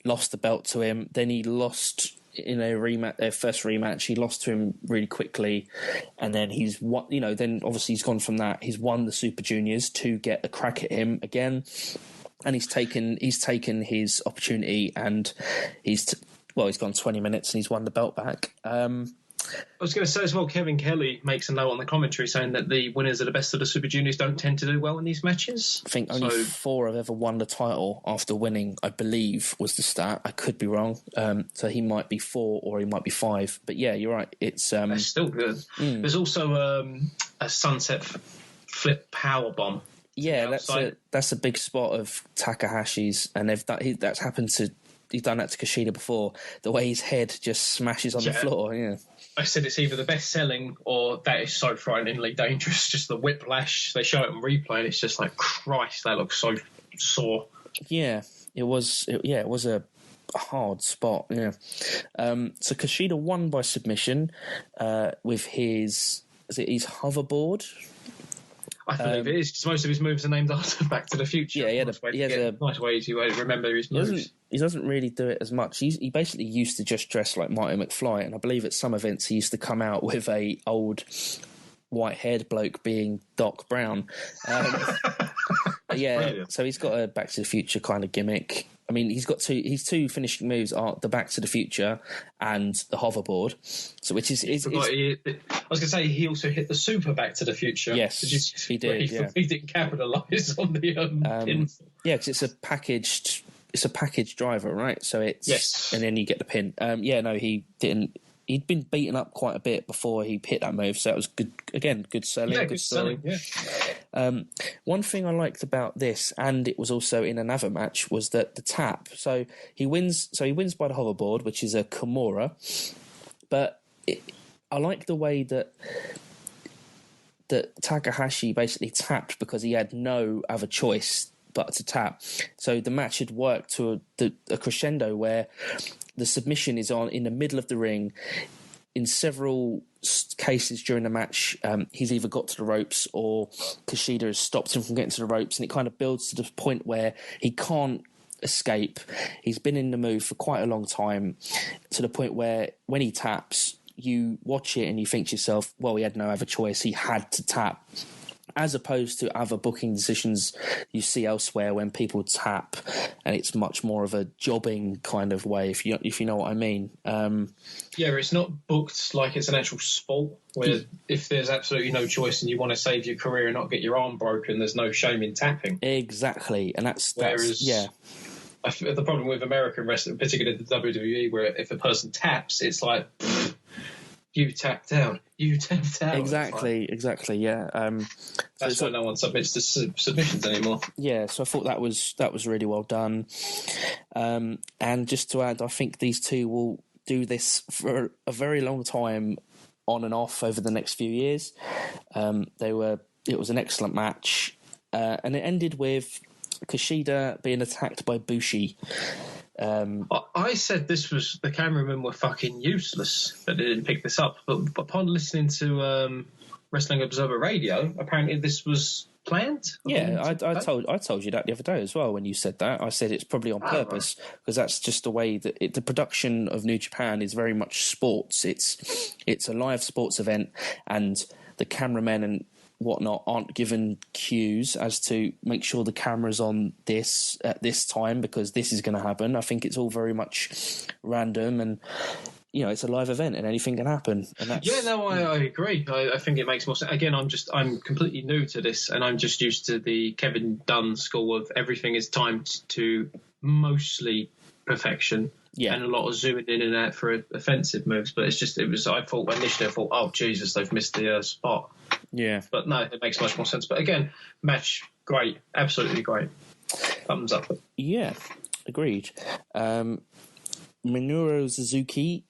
Lost the belt to him, then he lost in their first rematch. He lost to him really quickly, and then he's won. Then obviously he's gone from that. He's won the Super Juniors to get a crack at him again, and he's taken his opportunity, and he's gone 20 minutes and he's won the belt back. I was going to say as well, Kevin Kelly makes a note on the commentary saying that the winners of the Best of the Super Juniors don't tend to do well in these matches. I think only 4 have ever won the title after winning, I believe, was the stat. I could be wrong. So he might be 4 or he might be 5. But yeah, you're right. That's still good. There's also a sunset flip power bomb. Yeah, that's a big spot of Takahashi's, and that's happened to. He's done that to Kushida before. The way his head just smashes on the floor. Yeah. I said it's either the best selling or that is so frighteningly dangerous. Just the whiplash. They show it on replay and it's just like, Christ, that looks so sore. Yeah, it was a hard spot. Yeah. So Kushida won by submission with his hoverboard. I believe it is, because most of his moves are named after Back to the Future. Yeah, he has a nice way to remember his moves. He doesn't really do it as much. He basically used to just dress like Marty McFly, and I believe at some events he used to come out with a old white-haired bloke being Doc Brown. Brilliant. So he's got a Back to the Future kind of gimmick. I mean, his two finishing moves are the Back to the Future and the hoverboard. So which is I was going to say he also hit the Super Back to the Future. Yes, he did. He didn't capitalise on the pins. Yeah, because it's a packaged it's a package driver, right? So it's Yes. and then you get the pin. He didn't. He'd been beaten up quite a bit before he hit that move, so it was good. Again, good selling, Yeah, good story. selling, yeah. One thing I liked about this, and it was also in another match, was that the tap. So he wins. So he wins by the hoverboard, which is a Kimura. But I like the way that Takahashi basically tapped because he had no other choice but to tap. So the match had worked to a crescendo where the submission is on in the middle of the ring. In several cases during the match, he's either got to the ropes or Kushida has stopped him from getting to the ropes, and it kind of builds to the point where he can't escape. He's been in the move for quite a long time, to the point where when he taps, you watch it and you think to yourself, well, he had no other choice. He had to tap. As opposed to other booking decisions you see elsewhere when people tap, and it's much more of a jobbing kind of way, if you know what I mean. It's not booked like it's an actual sport, where if there's absolutely no choice and you want to save your career and not get your arm broken, there's no shame in tapping. Exactly, and that's the problem with American wrestling, particularly the WWE, where if a person taps, it's like, you tapped out. Exactly, yeah. That's why no one submits to submissions anymore. Yeah, so I thought that was really well done. And just to add, I think these two will do this for a very long time, on and off, over the next few years. It was an excellent match, and it ended with Kushida being attacked by Bushi. I said the cameramen were fucking useless, but they didn't pick this up. But upon listening to Wrestling Observer Radio, apparently this was planned. Yeah, I told you that the other day as well when you said that. I said it's probably on purpose, because that's just the way that the production of New Japan is very much sports. It's a live sports event, and the cameramen and whatnot aren't given cues as to make sure the camera's on this at this time because this is going to happen. I think it's all very much random, and it's a live event and anything can happen. And I agree. I think it makes more sense. Again, I'm completely new to this, and I'm just used to the Kevin Dunn school of everything is timed to mostly perfection. Yeah. And a lot of zooming in and out for offensive moves, but I thought initially, oh Jesus, they've missed the spot. Yeah. But no, it makes much more sense. But again, match, great. Absolutely great. Thumbs up. Yeah, agreed. Minoru Suzuki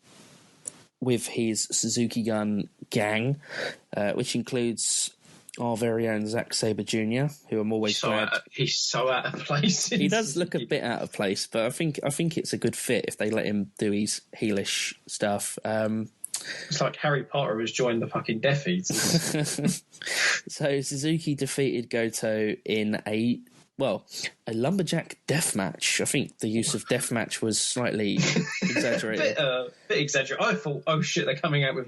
with his Suzuki Gun gang, which includes our very own Zack Sabre Jr., who I'm always glad. He's so out of place. He does look a bit out of place, but I think it's a good fit if they let him do his heelish stuff. It's like Harry Potter has joined the fucking Death Eaters. So Suzuki defeated Goto in a lumberjack death match. I think the use of death match was slightly exaggerated. bit exaggerated. I thought, oh shit, they're coming out with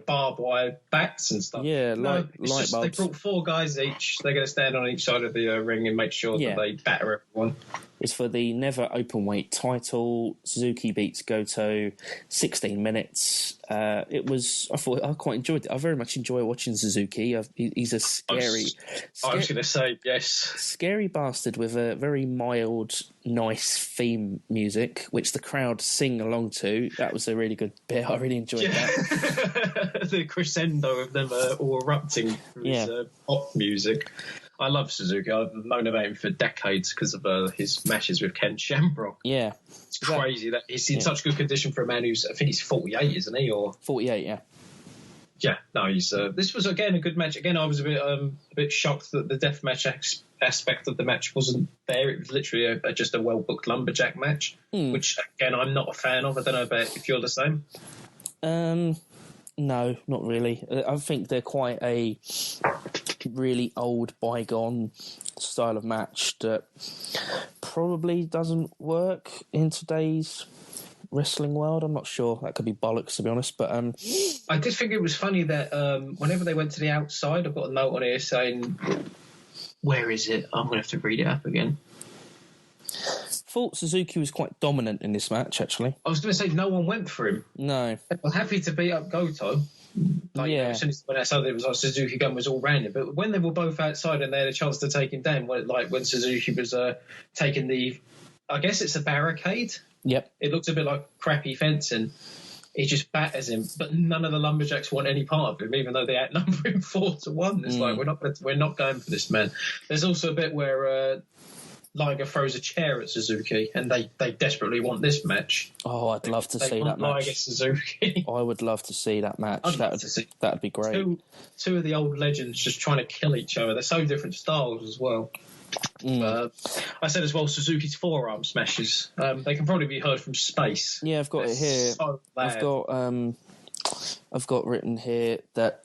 barbed wire bats and stuff. Yeah, light bulbs. They brought 4 guys each. They're going to stand on each side of the ring and make sure that they batter everyone. It's for the Never Openweight title. Suzuki beats Goto 16 minutes. I quite enjoyed it. I very much enjoy watching Suzuki. He's a scary... I was going to say, yes. Scary bastard with a very mild, nice theme music, which the crowd sing along to. That was a really good bit. I really enjoyed that. The crescendo of them all erupting with pop music. I love Suzuki. I've known about him for decades because of his matches with Ken Shamrock. Yeah. It's crazy that he's in such good condition for a man who's, I think he's 48, isn't he? Or 48, yeah. Yeah, no, he's. This was again a good match. Again, I was a bit shocked that the deathmatch aspect of the match wasn't there. It was literally just a well booked lumberjack match, which again I'm not a fan of. I don't know about if you're the same. No, not really. I think they're quite a really old, bygone style of match that probably doesn't work in today's wrestling world. I'm not sure. That could be bollocks, to be honest. But I did think it was funny that whenever they went to the outside, I've got a note on here saying, where is it? I'm going to have to read it up again. Thought Suzuki was quite dominant in this match, actually. I was going to say no one went for him. No. They were happy to beat up Goto. As soon as when outside, it was like Suzuki gun was all round it. But when they were both outside and they had a chance to take him down, when Suzuki was taking the I guess it's a barricade. Yep. It looks a bit like crappy fencing. He just batters him, but none of the Lumberjacks want any part of him, even though they outnumber him 4-1. It's like, we're not going for this, man. There's also a bit where Liger throws a chair at Suzuki, and they desperately want this match. Oh, I'd love to see that match. Liger Suzuki. I would love to see that match. That'd be great. Two of the old legends just trying to kill each other. They're so different styles as well. I said as well, Suzuki's forearm smashes. They can probably be heard from space. Yeah, I've got it here. So I've got written here that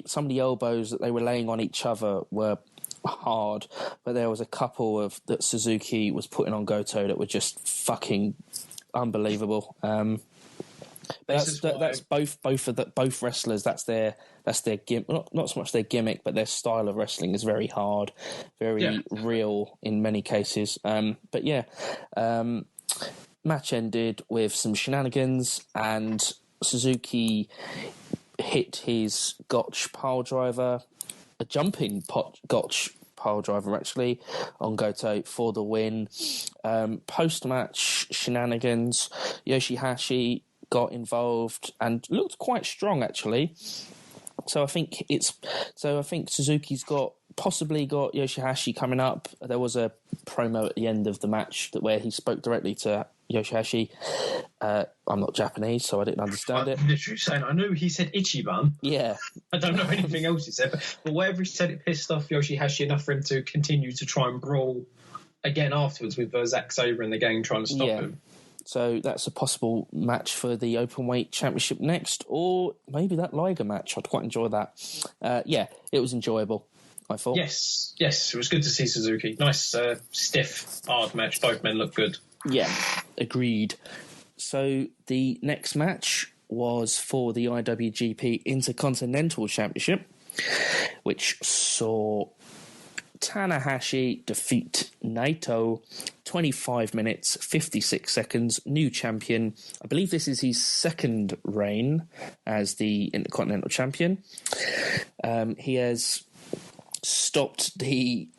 some of the elbows that they were laying on each other were hard, but there was a couple that Suzuki was putting on Goto that were just fucking unbelievable. That's both wrestlers. That's their gimmick. Not so much their gimmick, but their style of wrestling is very hard, very real in many cases. But yeah, match ended with some shenanigans, and Suzuki hit his Gotch pile driver, a jumping Gotch pile driver actually, on Goto for the win. Post-match shenanigans, Yoshihashi got involved and looked quite strong actually. So I think Suzuki's possibly got Yoshihashi coming up. There was a promo at the end of the match where he spoke directly to Yoshihashi. I'm not Japanese, so I didn't understand it. I'm literally saying, I knew he said Ichiban. Yeah. I don't know anything else he said, but whatever he said, it pissed off Yoshihashi enough for him to continue to try and brawl again afterwards with Zack Sabre and the gang trying to stop him. So that's a possible match for the Openweight Championship next, or maybe that Liger match. I'd quite enjoy that. It was enjoyable, I thought. Yes, it was good to see Suzuki. Nice, stiff, hard match. Both men look good. Yeah, agreed. So the next match was for the IWGP Intercontinental Championship, which saw Tanahashi defeat Naito, 25 minutes, 56 seconds, new champion. I believe this is his second reign as the Intercontinental Champion. He has stopped the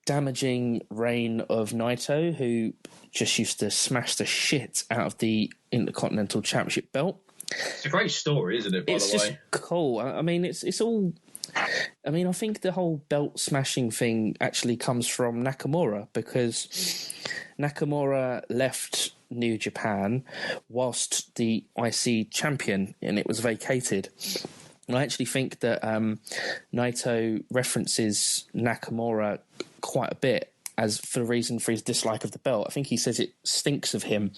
damaging reign of Naito, who just used to smash the shit out of the Intercontinental Championship belt. It's a great story, isn't it, by the way? It's just cool. I mean, it's all... I mean, I think the whole belt smashing thing actually comes from Nakamura, because Nakamura left New Japan whilst the IC champion, and it was vacated. And I actually think that Naito references Nakamura quite a bit as for the reason for his dislike of the belt. I think he says it stinks of him,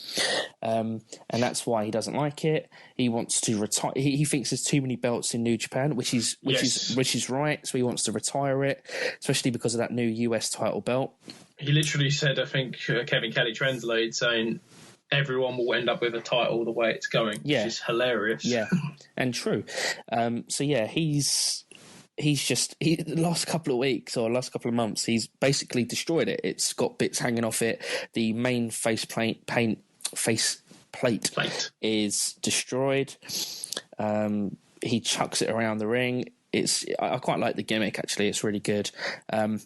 and that's why he doesn't like it. He wants to retire. He thinks there's too many belts in New Japan, which is right. So he wants to retire it, especially because of that new US title belt. He literally said, I think Kevin Kelly translated, saying everyone will end up with a title the way it's going, which is hilarious. Yeah, and true. So yeah, the last couple of weeks or last couple of months, he's basically destroyed it. It's got bits hanging off it. The main faceplate is destroyed. He chucks it around the ring. I quite like the gimmick, actually. It's really good. Can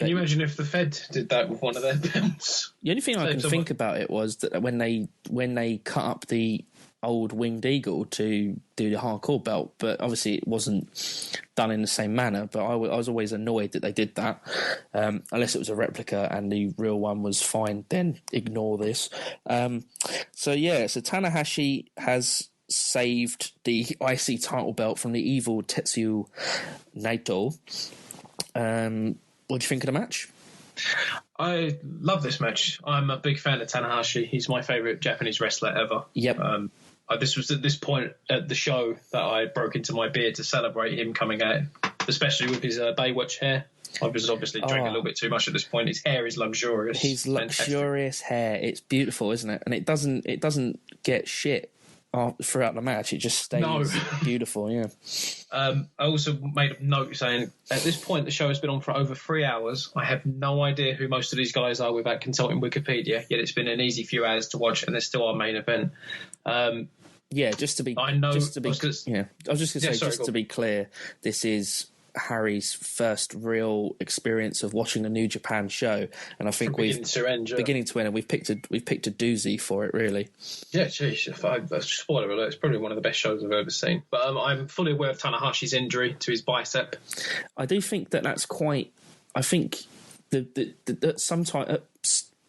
you imagine if the Fed did that with one of their belts? The only thing I can think about it was that when they cut up the old Winged Eagle to do the hardcore belt, but obviously it wasn't done in the same manner. But I was always annoyed that they did that, unless it was a replica and the real one was fine, then ignore this. So Tanahashi has saved the IC title belt from the evil Tetsuya Naito. What do you think of the match? I love this match. I'm a big fan of Tanahashi. He's my favourite Japanese wrestler ever. Yep. This was at this point at the show that I broke into my beer to celebrate him coming out, especially with his Baywatch hair. I was obviously drinking a little bit too much at this point. His hair is luxurious. His luxurious hair. It's beautiful, isn't it? And it doesn't get shit throughout the match. It just stays beautiful. Yeah. I also made a note saying at this point the show has been on for over 3 hours. I have no idea who most of these guys are without consulting Wikipedia, yet it's been an easy few hours to watch, and it's still our main event. To be clear, this is Harry's first real experience of watching a New Japan show, and I think beginning to end, and we've picked a doozy for it, really. Yeah, geez, spoiler alert, it's probably one of the best shows I've ever seen. But I'm fully aware of Tanahashi's injury to his bicep. I do think that's quite. I think that sometimes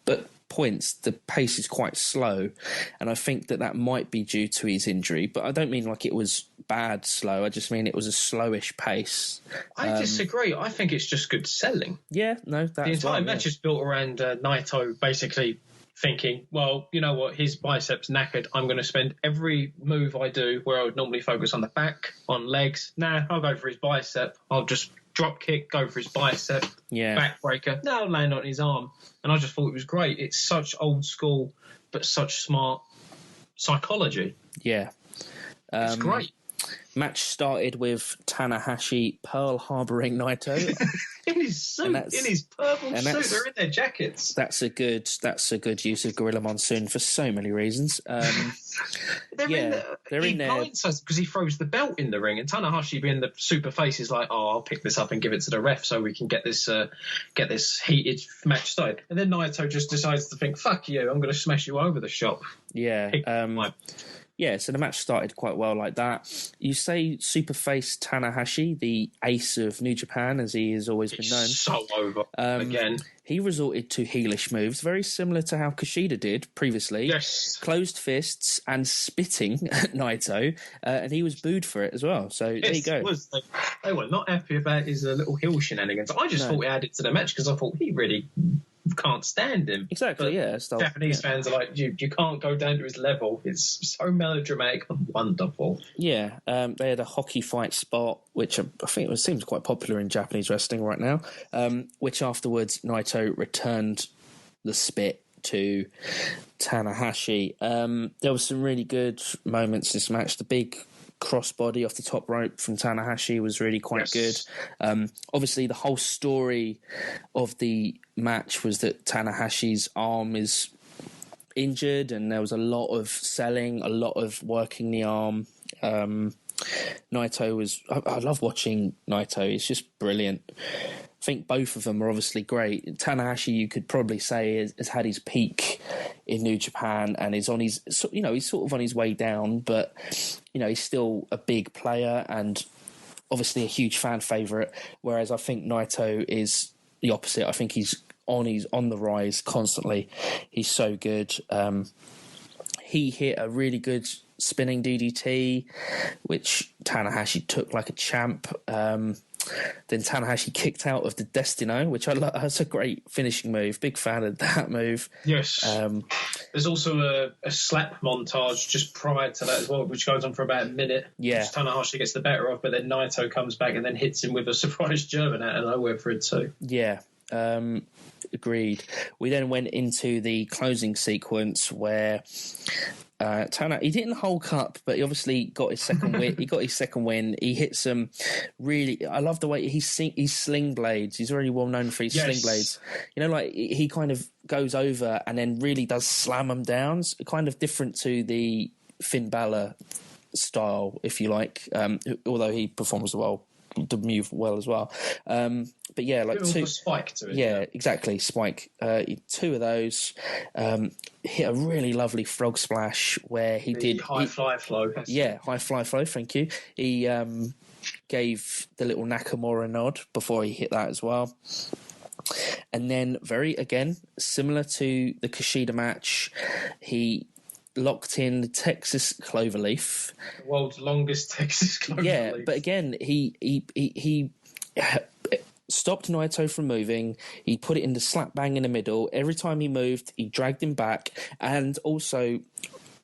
at points the pace is quite slow, and I think that might be due to his injury. But I don't mean like it was bad slow. I just mean it was a slowish pace. I disagree. I think it's just good selling. Yeah, no, the entire match is built around Naito basically thinking, well, you know what, his biceps knackered. I'm going to spend every move I do where I would normally focus on the back, on legs. Nah, I'll go for his bicep. I'll just drop kick, go for his bicep, backbreaker. Now I'll land on his arm. And I just thought it was great. It's such old school, but such smart psychology. Yeah. It's great. Match started with Tanahashi Pearl Harboring Naito. In his suit, in his purple suit, they're in their jackets. That's a good use of Gorilla Monsoon for so many reasons. They're in there because he throws the belt in the ring, and Tanahashi, being the super face, is like, "Oh, I'll pick this up and give it to the ref so we can get this heated match started." And then Naito just decides to think, "Fuck you, I'm going to smash you over the shop." Yeah. Yeah, so the match started quite well like that. You say Superface Tanahashi, the ace of New Japan, as he has always been known. So over again. He resorted to heelish moves, very similar to how Kushida did previously. Yes. Closed fists and spitting at Naito, and he was booed for it as well. So there you go. They were not happy about his little heel shenanigans. I just thought it added to the match because I thought he really can't stand him. Exactly, yeah. Japanese fans are like, you can't go down to his level. It's so melodramatic and wonderful. Yeah, they had a hockey fight spot, which I think seems quite popular in Japanese wrestling right now, which afterwards Naito returned the spit to Tanahashi. There were some really good moments in this match. The big crossbody off the top rope from Tanahashi was really quite good. Obviously, the whole story of the match was that Tanahashi's arm is injured, and there was a lot of selling, a lot of working the arm. Naito was... I love watching Naito. He's just brilliant. I think both of them are obviously great. Tanahashi, you could probably say, has had his peak in New Japan and is on his... he's sort of on his way down, but, he's still a big player and obviously a huge fan favourite, whereas I think Naito is the opposite. I think he's on the rise constantly. He's so good. He hit a really good spinning DDT, which Tanahashi took like a champ. Then Tanahashi kicked out of the Destino, which I love. That's a great finishing move. Big fan of that move. Yes. There's also a slap montage just prior to that as well, which goes on for about a minute. Yeah. Tanahashi gets the better of, but then Naito comes back and then hits him with a surprise German out of nowhere for it too. Yeah. Agreed. We then went into the closing sequence where Tana, he didn't Hulk up, but he obviously got his second win. He got his second win. He hit some really... I love the way he sling blades. He's really well known for his sling blades. He kind of goes over and then really does slam them down. It's kind of different to the Finn Balor style, if you like, although he performs the move well as well. But yeah, like two spike to it. Yeah, exactly. Spike. Two of those. Hit a really lovely frog splash where he did high fly flow. Yeah, high fly flow. Thank you. He gave the little Nakamura nod before he hit that as well. And then similar to the Kushida match, he locked in the Texas Cloverleaf. The world's longest Texas Cloverleaf. Yeah, but again, he stopped Naito from moving. He put it in the slap bang in the middle. Every time he moved, he dragged him back, and also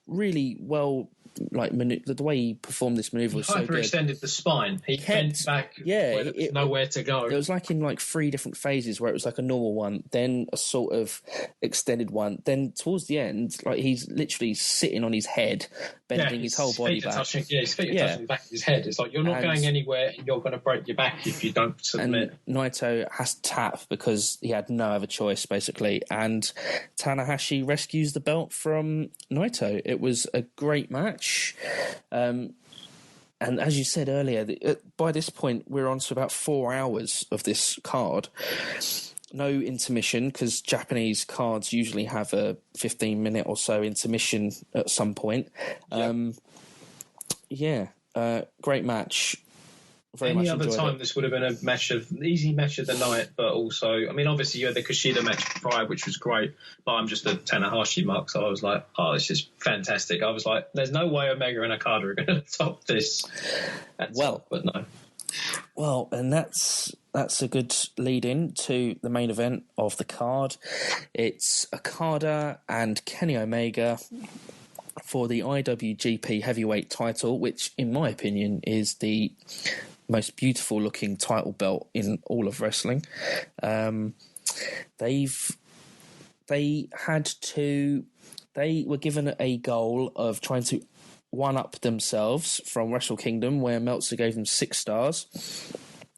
really well... the way he performed this maneuver was so good. He hyperextended the spine. He bent back where there was nowhere to go. It was like in three different phases where it was like a normal one, then a sort of extended one. Then towards the end, he's literally sitting on his head, bending his whole body back. His feet are touching the back of his head. It's like, you're not going anywhere and you're going to break your back if you don't submit. And Naito has to tap because he had no other choice, basically. And Tanahashi rescues the belt from Naito. It was a great match. And as you said earlier, by this point, we're on to about 4 hours of this card. No intermission, because Japanese cards usually have a 15-minute or so intermission at some point. Great match. Any other time, this would have been an easy match of the night, but also, I mean, obviously you had the Kushida match prior, which was great, but I'm just a Tanahashi mark, so I was like, oh, this is fantastic. I was like, there's no way Omega and Okada are going to top this. But no. Well, and that's a good lead-in to the main event of the card. It's Okada and Kenny Omega for the IWGP Heavyweight title, which, in my opinion, is the most beautiful looking title belt in all of wrestling. They were given a goal of trying to one-up themselves from Wrestle Kingdom, where Meltzer gave them 6 stars.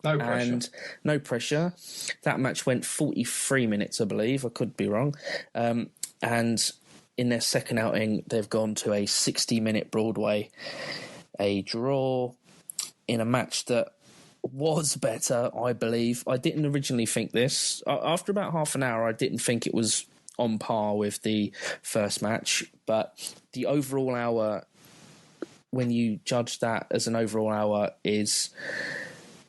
No pressure. And no pressure. That match went 43 minutes, I believe. I could be wrong. And in their second outing, they've gone to a 60-minute Broadway, a draw in a match that was better, I believe. I didn't originally think this. After about half an hour, I didn't think it was on par with the first match, but the overall hour, when you judge that as an overall hour, is...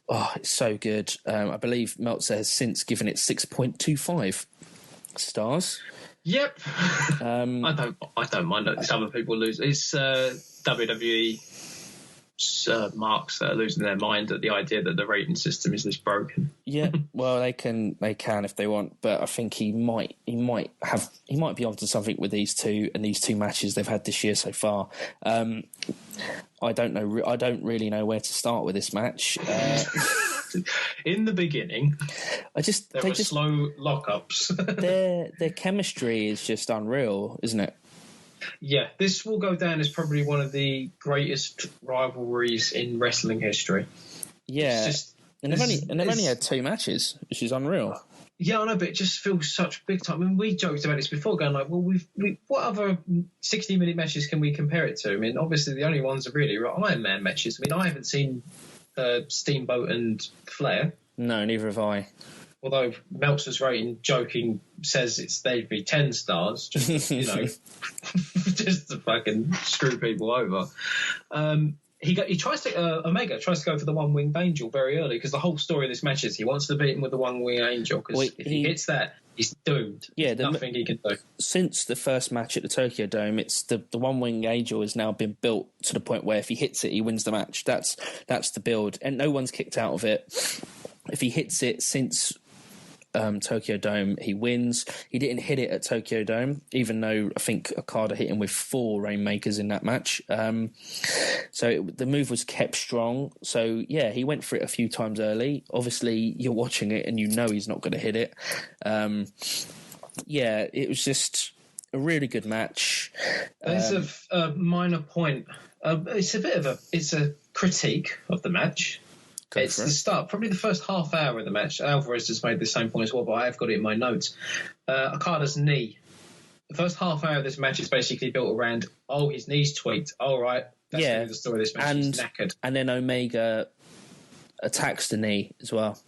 Oh, it's so good. I believe Meltzer has since given it 6.25 stars. Yep. I don't mind that some people lose. It's WWE marks that are losing their mind at the idea that the rating system is this broken. Yeah, well, they can if they want, but I think he might be onto something with these two matches they've had this year so far. I don't know. I don't really know where to start with this match. In the beginning, there were slow lockups. their chemistry is just unreal, isn't it? Yeah, this will go down as probably one of the greatest rivalries in wrestling history. Yeah, they've only had 2 matches, which is unreal. Yeah, I know, but it just feels such big time. I mean, we joked about this before, going like, well, what other 60-minute matches can we compare it to? I mean, obviously the only ones are really Iron Man matches. I mean, I haven't seen Steamboat and Flair. No, neither have I. Although Meltzer's rating, joking, says they'd be 10 stars, just just to fucking screw people over. He tries to Omega tries to go for the one-winged angel very early, because the whole story of this match is he wants to beat him with the one-winged angel, because if he hits that, he's doomed. Yeah, nothing he can do. Since the first match at the Tokyo Dome, it's the one-winged angel has now been built to the point where if he hits it, he wins the match. That's the build, and no one's kicked out of it. If he hits it since Tokyo Dome, he wins. He didn't hit it at Tokyo Dome, even though I think Okada hit him with 4 Rainmakers in that match. So the move was kept strong. So, yeah, he went for it a few times early. Obviously, you're watching it and you know he's not going to hit it. Yeah, it was just a really good match. There's a minor point. It's a critique of the match. It's the start, probably the first half hour of the match. Alvarez has made the same point as well, but I've got it in my notes. Okada's knee. The first half hour of this match is basically built around, his knee's tweaked. All right, that's the story of this match. He's knackered. And then Omega attacks the knee as well.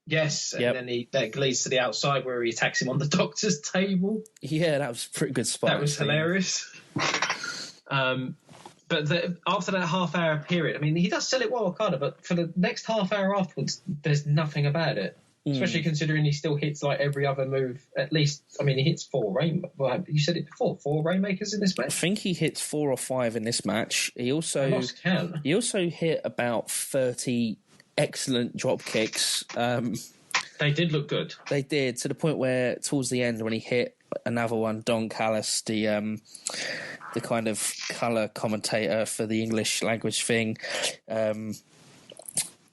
Yes, and then that leads to the outside where he attacks him on the doctor's table. Yeah, that was a pretty good spot. That was hilarious. But after that half-hour period, I mean, he does sell it well, Okada, but for the next half hour afterwards, there's nothing about it. Especially considering he still hits like every other move. At least, I mean, he hits 4 Well, you said it before, 4 Rainmakers in this match? I think he hits 4 or 5 in this match. He also hit about 30 excellent drop kicks. They did look good. They did, to the point where towards the end when he hit another one, Don Callis, the kind of colour commentator for the English language thing,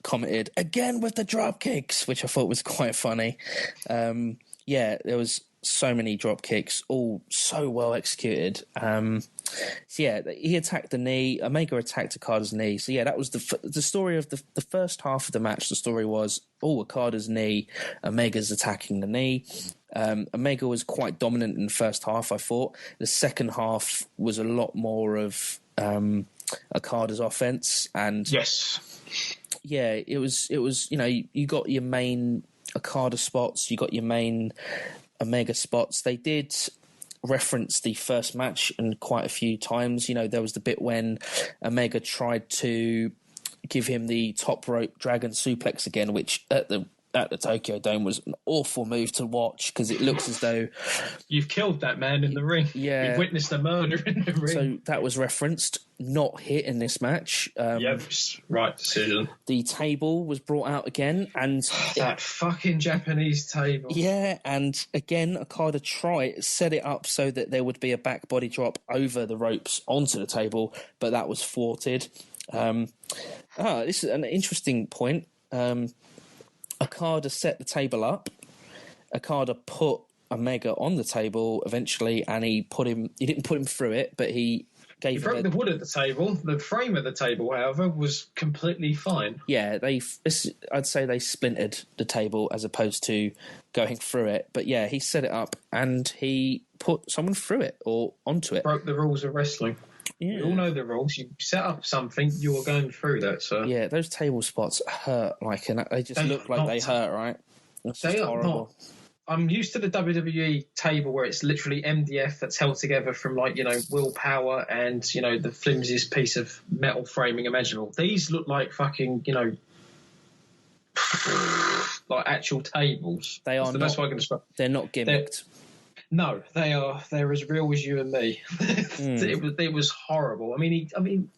commented, again with the drop kicks, which I thought was quite funny. Yeah, there was so many drop kicks, all so well executed. So yeah, he attacked the knee. Omega attacked Okada's knee. So yeah, that was the story of the first half of the match. The story was, Okada's knee, Omega's attacking the knee. Omega was quite dominant in the first half, I thought. The second half was a lot more of Okada's offense, and Yes. yeah, it was you got your main Okada spots, you got your main Omega spots. They did reference the first match and quite a few times. There was the bit when Omega tried to give him the top rope dragon suplex again, which at the Tokyo Dome was an awful move to watch because it looks as though you've killed that man in the ring. Yeah, you've witnessed a murder in the ring. So that was referenced, not hit in this match. Right decision. The table was brought out again, and that fucking Japanese table. Yeah, and again, Okada set it up so that there would be a back body drop over the ropes onto the table, but that was thwarted. This is an interesting point. Okada set the table up. Okada put Omega on the table eventually, and he didn't put him through it, but he broke the wood at the table. The frame of the table, however, was completely fine. Yeah, I'd say they splintered the table as opposed to going through it. But yeah, he set it up and he put someone through it or onto it. Broke the rules of wrestling. Yeah. We all know the rules. You set up something, you are going through that, sir. Yeah, those table spots hurt, and they just look like they hurt, right? They are horrible. Not. I'm used to the WWE table where it's literally MDF that's held together from willpower and the flimsiest piece of metal framing imaginable. These look like fucking like actual tables. They are That's the best way I can describe. They're not gimmicked. No, they're as real as you and me. It was horrible. I mean,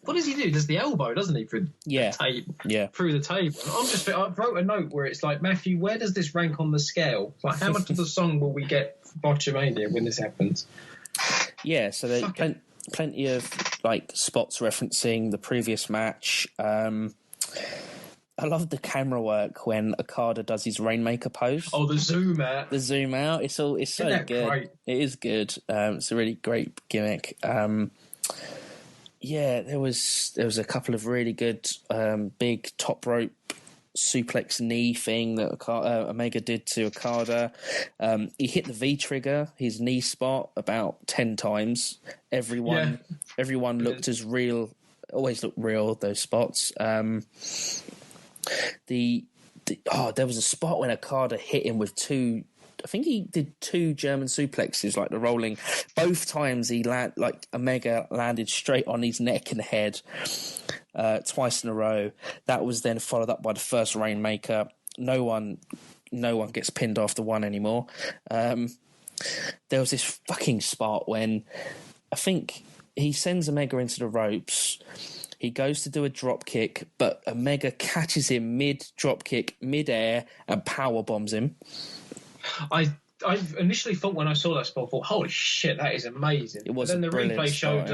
what does he do? He does the elbow, doesn't he, through the table? Yeah, through the table. I wrote a note where it's like, Matthew, where does this rank on the scale? Like, how much of the song will we get for Botchamania when this happens? Yeah, so there's plenty of spots referencing the previous match. I love the camera work when Okada does his Rainmaker pose. Oh, the zoom out. The zoom out. It's so good. Great? It is good. It's a really great gimmick. There was a couple of really good big top rope suplex knee thing that Omega did to Okada. He hit the V trigger, his knee spot, about 10 times. Everyone looked as real. Always looked real, those spots. There was a spot when Okada hit him with two. I think he did 2 German suplexes, like the rolling. Both times Omega landed straight on his neck and head, twice in a row. That was then followed up by the first Rainmaker. No one gets pinned after one anymore. There was this fucking spot when I think he sends Omega into the ropes. He goes to do a drop kick, but Omega catches him mid-drop kick, mid-air, and power bombs him. I initially thought when I saw that spot, I thought, holy shit, that is amazing. It was. But then the replay showed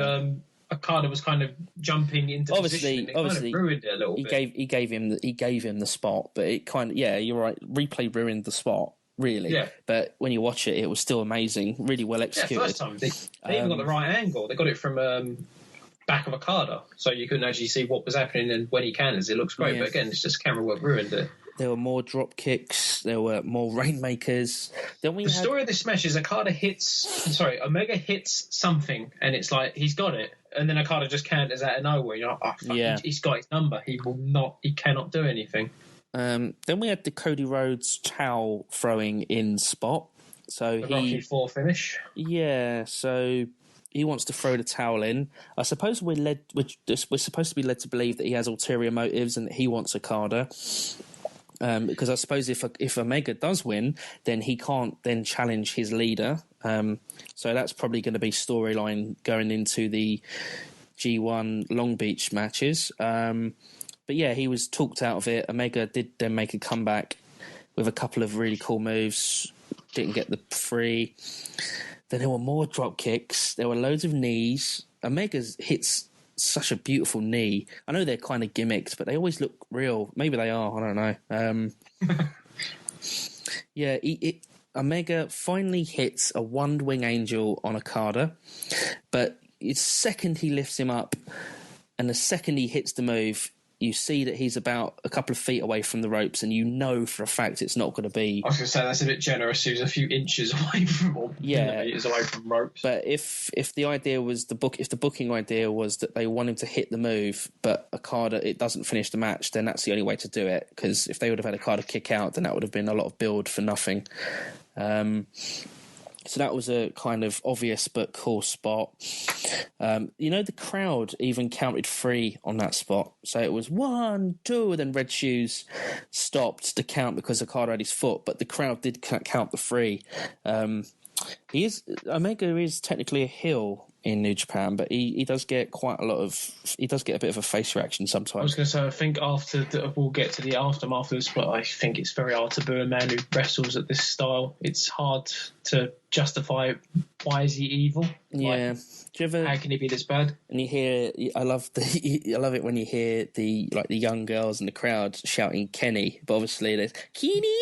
Okada was kind of jumping into position. It kind of ruined it a little bit. He gave him the spot, but it kind of, you're right. Replay ruined the spot. Really, yeah. But when you watch it, it was still amazing. Really well executed. First time they even got the right angle. They got it from back of Okada, so you couldn't actually see what was happening, and when he cans, it looks great. Yeah. But again, it's just camera work ruined it. There were more drop kicks. There were more Rainmakers. Story of this match is Omega hits something, and it's like he's got it, and then Okada just canters out of nowhere. He's got his number. He cannot do anything. Then we had the Cody Rhodes towel throwing in spot. So the Rocky IV finish. Yeah, so he wants to throw the towel in. I suppose we're supposed to be led to believe that he has ulterior motives and that he wants Okada. Because I suppose if Omega does win, then he can't then challenge his leader. So that's probably going to be storyline going into the G1 Long Beach matches. But yeah, he was talked out of it. Omega did then make a comeback with a couple of really cool moves. Didn't get the 3. Then there were more drop kicks. There were loads of knees. Omega hits such a beautiful knee. I know they're kind of gimmicked, but they always look real. Maybe they are. I don't know. Omega finally hits a One Wing Angel on Okada, but the second he lifts him up and the second he hits the move, you see that he's about a couple of feet away from the ropes, and you know for a fact it's not going to be. I was going to say that's a bit generous. He was a few inches away from, or millimeters away from ropes. But if the idea was if the booking idea was that they want him to hit the move, but Okada it doesn't finish the match, then that's the only way to do it. Because if they would have had Okada kick out, then that would have been a lot of build for nothing. So that was a kind of obvious but cool spot. The crowd even counted 3 on that spot. So it was 1, 2, then Red Shoes stopped to count because Okada had his foot, but the crowd did count the 3. Omega is technically a heel in New Japan, but he does get a bit of a face reaction sometimes. I was going to say, I think we'll get to the aftermath of this, but I think it's very hard to boo a man who wrestles at this style. It's hard to justify why is he evil. Yeah. How can he be this bad? And you hear, I love it when you hear the young girls in the crowd shouting Kenny, but obviously there's Kenny.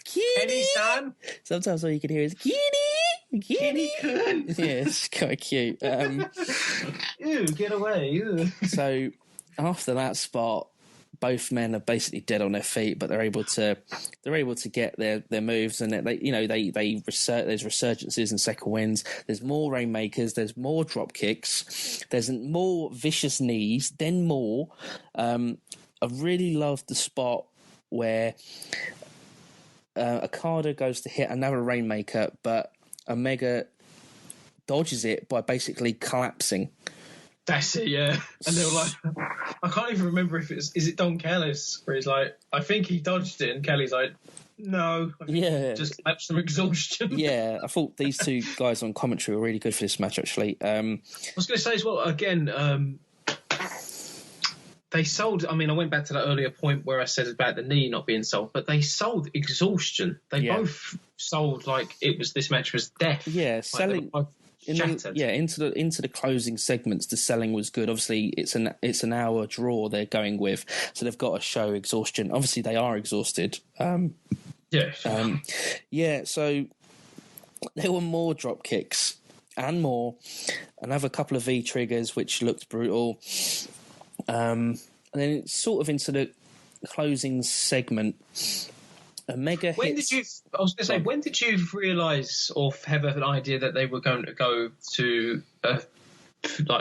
Kenny-san. Sometimes all you can hear is Kenny-kun. Yeah, it's quite cute. Ew, get away. Ew. So after that spot, both men are basically dead on their feet, but they're able to get their moves, and there's resurgences and second wins. There's more rainmakers. There's more drop kicks. There's more vicious knees. Then more. I really loved the spot where Okada goes to hit another rainmaker, but Omega dodges it by basically collapsing. That's it, yeah. And they were like, I can't even remember if is it Don Callis, where he's like, I think he dodged it, and Kelly's like, no, just collapsed from exhaustion. Yeah, I thought these two guys on commentary were really good for this match, actually. I was going to say as well, again, they sold, I went back to that earlier point where I said about the knee not being sold, but they sold exhaustion. They both sold like this match was death. Yeah, selling into the closing segments, the selling was good. Obviously, it's an hour draw they're going with, so they've got to show exhaustion. Obviously, they are exhausted. So there were more drop kicks and more. Another couple of V triggers, which looked brutal. And then it's sort of into the closing segment. Omega hits... when did you realise or have an idea that they were going to go to a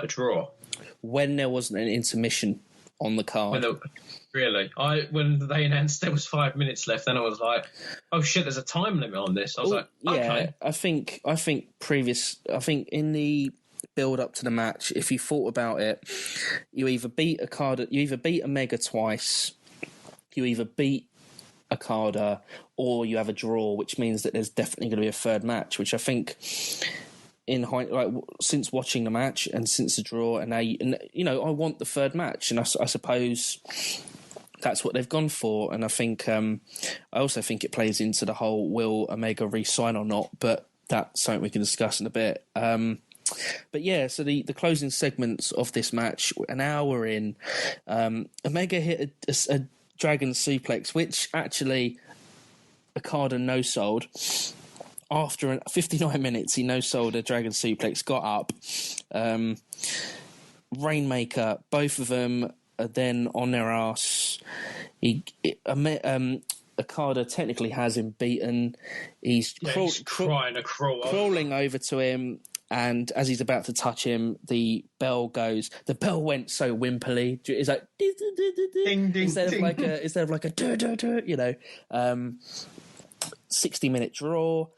draw? When there wasn't an intermission on the card. Really? When they announced there was 5 minutes left, then I was like, oh shit, there's a time limit on this. I was okay. Yeah, I think in the build up to the match, if you thought about it, you either beat Omega twice, you either beat Okada, or you have a draw, which means that there's definitely going to be a third match, which I think since watching the match and since the draw, and I want the third match, and I suppose that's what they've gone for. And I think I also think it plays into the whole will Omega re-sign or not, but that's something we can discuss in a bit. But yeah, so the closing segments of this match, an hour in, Omega hit a dragon suplex, which actually Okada no-sold. After 59 minutes, he no-sold a dragon suplex, got up. Rainmaker, both of them are then on their ass. Okada technically has him beaten. He's crawling over to him. And as he's about to touch him, the bell goes. The bell went so wimpily. It's like ding, ding, instead of like a 60-minute draw.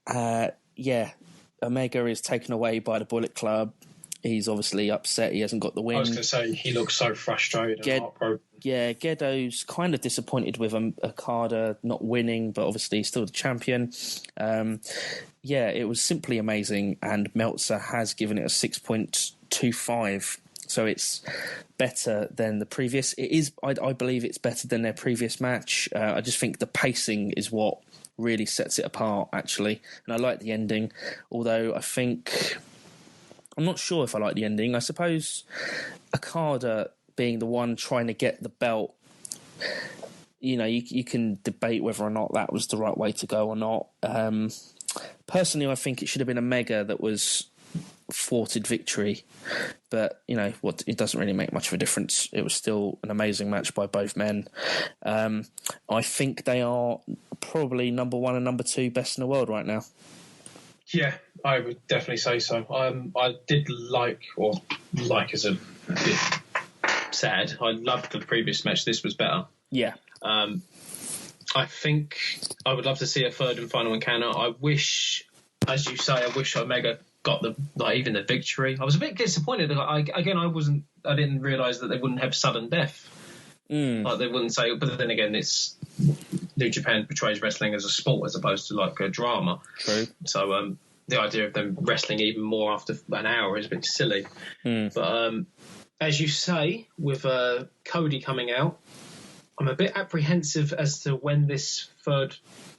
Omega is taken away by the Bullet Club. He's obviously upset. He hasn't got the win. I was going to say he looks so frustrated and heartbroken. Yeah, Gedo's kind of disappointed with Okada not winning, but obviously he's still the champion. It was simply amazing, and Meltzer has given it a 6.25, so it's better than the previous. It is, I believe it's better than their previous match. I just think the pacing is what really sets it apart, actually, and I like the ending, although I'm not sure if I like the ending. I suppose Okada being the one trying to get the belt, you can debate whether or not that was the right way to go or not. Personally, I think it should have been Omega that was thwarted victory. But, it doesn't really make much of a difference. It was still an amazing match by both men. I think they are probably number one and number two best in the world right now. Yeah, I would definitely say so. I did like is a bit sad. I loved the previous match. This was better. Yeah. I think I would love to see a third and final encounter. I wish, as you say, Omega got even the victory. I was a bit disappointed. I didn't realise that they wouldn't have sudden death. Like they wouldn't say, but then again, it's New Japan portrays wrestling as a sport as opposed to like a drama. True. So the idea of them wrestling even more after an hour is a bit silly. But as you say, with Cody coming out, I'm a bit apprehensive as to when this third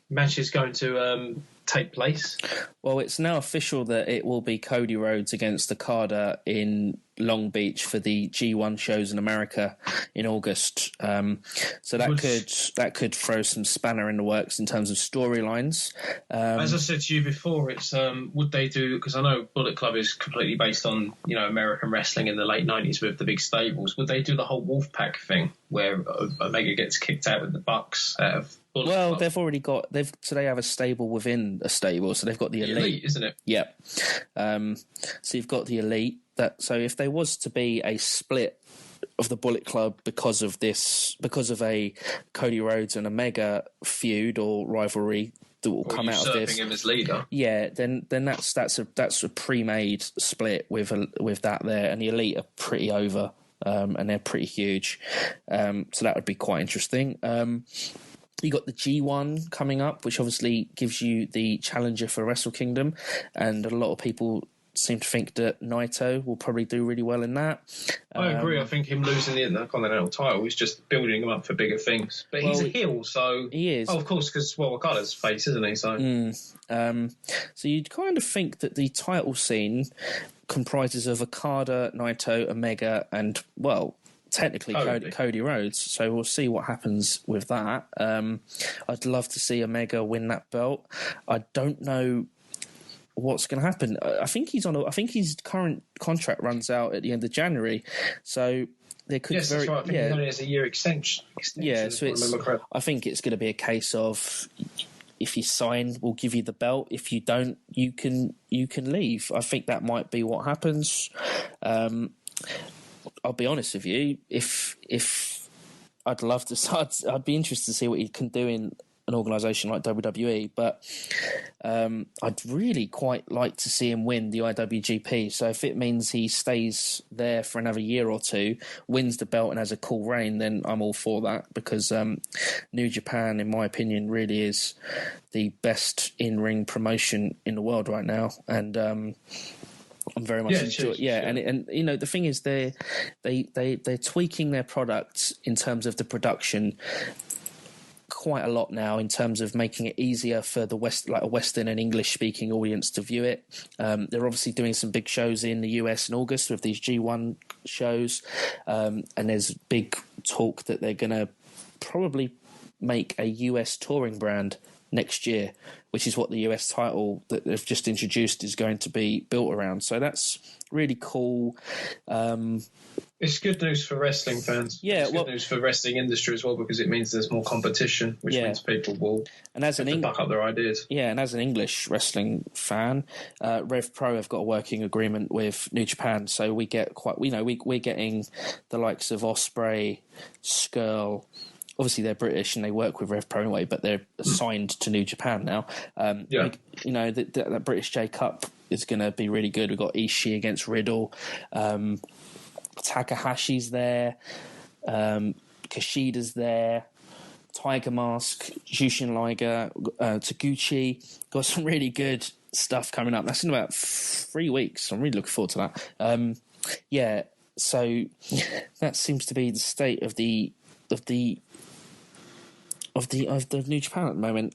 match is going to take place. Well, it's now official that it will be Cody Rhodes against Okada in Long Beach for the G1 shows in America in August. So that could throw some spanner in the works in terms of storylines. As I said to you before, it's would they do, because I know Bullet Club is completely based on American wrestling in the late 90s with the big stables. Would they do the whole Wolfpack thing where Omega gets kicked out with the Bucks out of Bullet Club? They've already got they have a stable within a stable, so they've got the Elite, isn't it? Yeah. So you've got the Elite. So if there was to be a split of the Bullet Club because of a Cody Rhodes and Omega feud or rivalry that will come out of this, him as leader, then that's a pre-made split with that there, and the Elite are pretty over, and they're pretty huge, so that would be quite interesting. You got the G1 coming up, which obviously gives you the challenger for Wrestle Kingdom, and a lot of people seem to think that Naito will probably do really well in that. I agree. I think him losing the Continental title is just building him up for bigger things. But he's a heel, so... He is. Oh, of course, because, Okada's face, isn't he? So so you'd kind of think that the title scene comprises of Okada, Naito, Omega, and, technically Cody Rhodes. So we'll see what happens with that. I'd love to see Omega win that belt. I don't know what's going to happen. I think his current contract runs out at the end of January, so there could that's right. I think he only has a year extension. Yeah, so I think it's going to be a case of, if you sign, we'll give you the belt. If you don't, you can leave. I think that might be what happens. I'll be honest with you. If I'd love to, I'd be interested to see what he can do in an organisation like WWE, but I'd really quite like to see him win the IWGP. So if it means he stays there for another year or two, wins the belt and has a cool reign, then I'm all for that, because New Japan, in my opinion, really is the best in-ring promotion in the world right now. And I'm very much enjoying. And the thing is, they're tweaking their products in terms of the production quite a lot now, in terms of making it easier for the a Western and English speaking audience to view it. They're obviously doing some big shows in the US in August with these G1 shows, and there's big talk that they're going to probably make a US touring brand next year, which is what the US title that they've just introduced is going to be built around. So that's really cool. It's good news for wrestling fans. Yeah, it's good news for wrestling industry as well, because it means there's more competition, which means people will back up their ideas. Yeah, and as an English wrestling fan, Rev Pro have got a working agreement with New Japan, so we get we're getting the likes of Ospreay, Skrull. Obviously, they're British and they work with Rev Pro anyway, but they're assigned to New Japan now. That British J Cup is going to be really good. We've got Ishii against Riddle. Takahashi's there. Kushida's there. Tiger Mask, Jushin Liger, Taguchi. Got some really good stuff coming up. That's in about 3 weeks. I'm really looking forward to that. So that seems to be the state of the New Japan at the moment.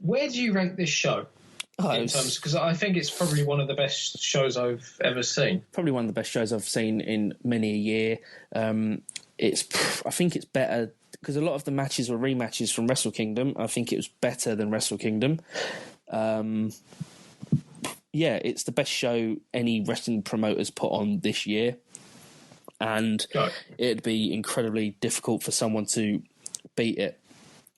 Where do you rank this show? Because I think it's probably one of the best shows I've ever seen. Probably one of the best shows I've seen in many a year. I think it's better, because a lot of the matches were rematches from Wrestle Kingdom. I think it was better than Wrestle Kingdom. yeah, it's the best show any wrestling promoters put on this year. And it'd be incredibly difficult for someone to beat it.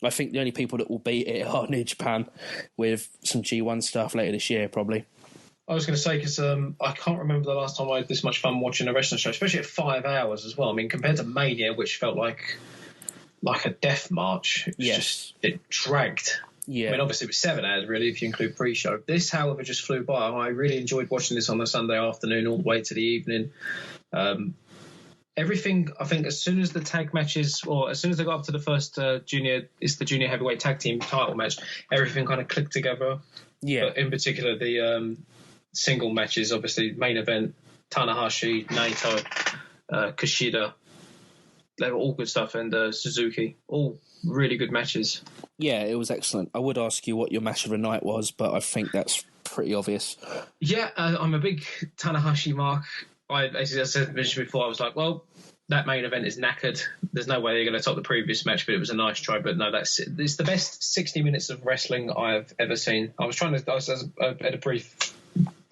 I think the only people that will beat it are New Japan with some G1 stuff later this year, probably. I was going to say, because I can't remember the last time I had this much fun watching a wrestling show, especially at 5 hours as well. I mean, compared to Mania, which felt like a death march, it dragged. Yeah. I mean, obviously it was 7 hours, really, if you include pre-show. This, however, just flew by. I really enjoyed watching this on a Sunday afternoon all the way to the evening. Everything, I think, as soon as the tag matches, or as soon as they got up to the first junior heavyweight tag team title match, everything kind of clicked together. Yeah. But in particular, the single matches, obviously, main event, Tanahashi, Naito, Kushida, they were all good stuff, and Suzuki, all really good matches. Yeah, it was excellent. I would ask you what your match of the night was, but I think that's pretty obvious. Yeah, I'm a big Tanahashi mark. As I said before, I was like, well, that main event is knackered. There's no way they're going to top the previous match, but it was a nice try. But no, it's the best 60 minutes of wrestling I've ever seen. I had a brief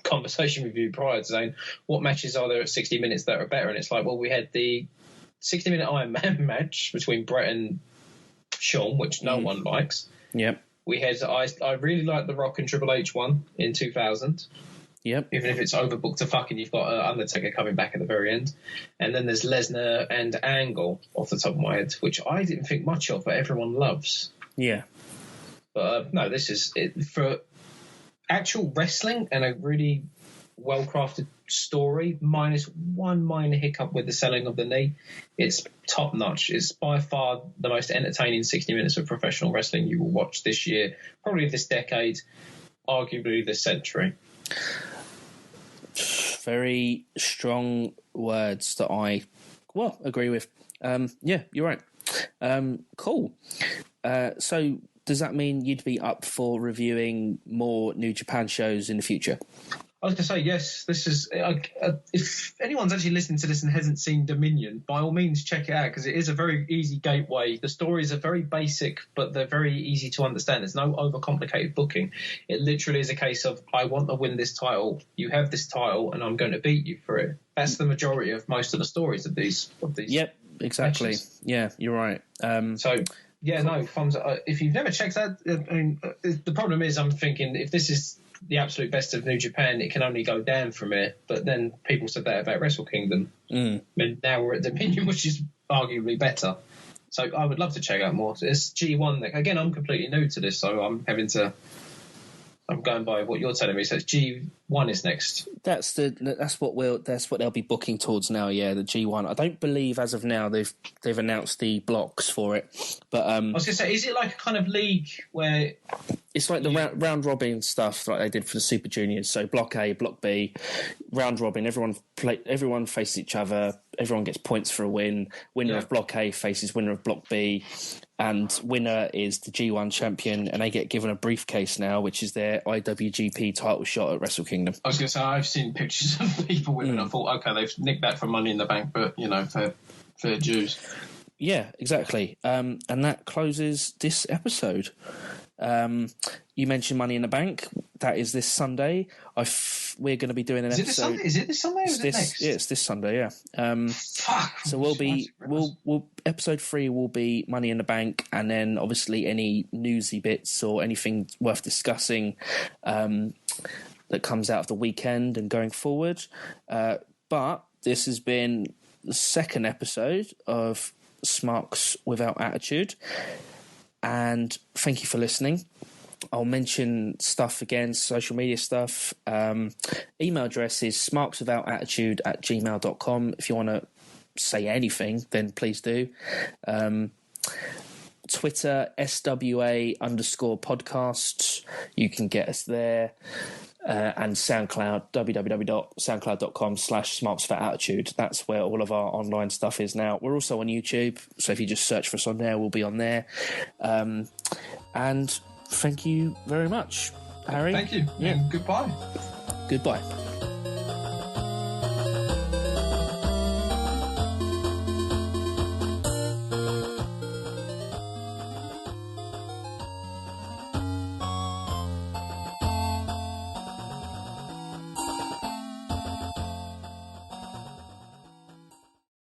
conversation with you prior to saying, what matches are there at 60 minutes that are better? And it's like, well, we had the 60-minute Iron Man match between Brett and Shawn, which no one likes. Yep. We had, I really liked the Rock and Triple H one in 2000. Yep. Even if it's overbooked to fuck and you've got Undertaker coming back at the very end. And then there's Lesnar and Angle off the top of my head, which I didn't think much of, but everyone loves. Yeah. But no, this is it for actual wrestling and a really well-crafted story, minus one minor hiccup with the selling of the knee. It's top-notch. It's by far the most entertaining 60 minutes of professional wrestling you will watch this year, probably this decade, arguably this century. Very strong words that I, agree with. Yeah, you're right. Cool. So does that mean you'd be up for reviewing more New Japan shows in the future? I was going to say, yes, this is... if anyone's actually listening to this and hasn't seen Dominion, by all means, check it out, because it is a very easy gateway. The stories are very basic, but they're very easy to understand. There's no overcomplicated booking. It literally is a case of, I want to win this title, you have this title, and I'm going to beat you for it. That's the majority of most of the stories of these Yep, exactly. Matches. Yeah, you're right. Yeah, no, thumbs up. If you've never checked that, I mean, the problem is I'm thinking if this is the absolute best of New Japan, it can only go down from it. But then people said that about Wrestle Kingdom. I mean, now we're at Dominion, which is arguably better. So I would love to check out more. It's G1. Again, I'm completely new to this, so I'm going by what you're telling me. So it's G1 is next. That's what they'll be booking towards now. Yeah, the G1. I don't believe as of now they've announced the blocks for it. But I was going to say, is it like a kind of league where it's like the round robin stuff like they did for the Super Juniors? So block A, block B, round robin. Everyone faces each other. Everyone gets points for a win. Winner of block A faces winner of block B. And winner is the G1 champion, and they get given a briefcase now, which is their IWGP title shot at Wrestle Kingdom. I was going to say, I've seen pictures of people winning. I thought, okay, they've nicked that from Money in the Bank, but, fair dues. Yeah, exactly. And that closes this episode. You mentioned Money in the Bank. That is this Sunday. We're going to be doing an episode. Is it this Sunday? Or is it next? Yeah, it's this Sunday. Yeah. Fuck. So we'll episode 3 will be Money in the Bank, and then obviously any newsy bits or anything worth discussing that comes out of the weekend and going forward. But this has been the second episode of Smarks Without Attitude, and thank you for listening. I'll mention stuff again, social media stuff. Email address is smarkswithoutattitude@gmail.com. If you want to say anything, then please do. Twitter, SWA_podcasts. You can get us there. And SoundCloud, www.soundcloud.com/smarkswithoutattitude. That's where all of our online stuff is now. We're also on YouTube, so if you just search for us on there, we'll be on there. And thank you very much, Harry. Thank you. Yeah. And goodbye. Goodbye.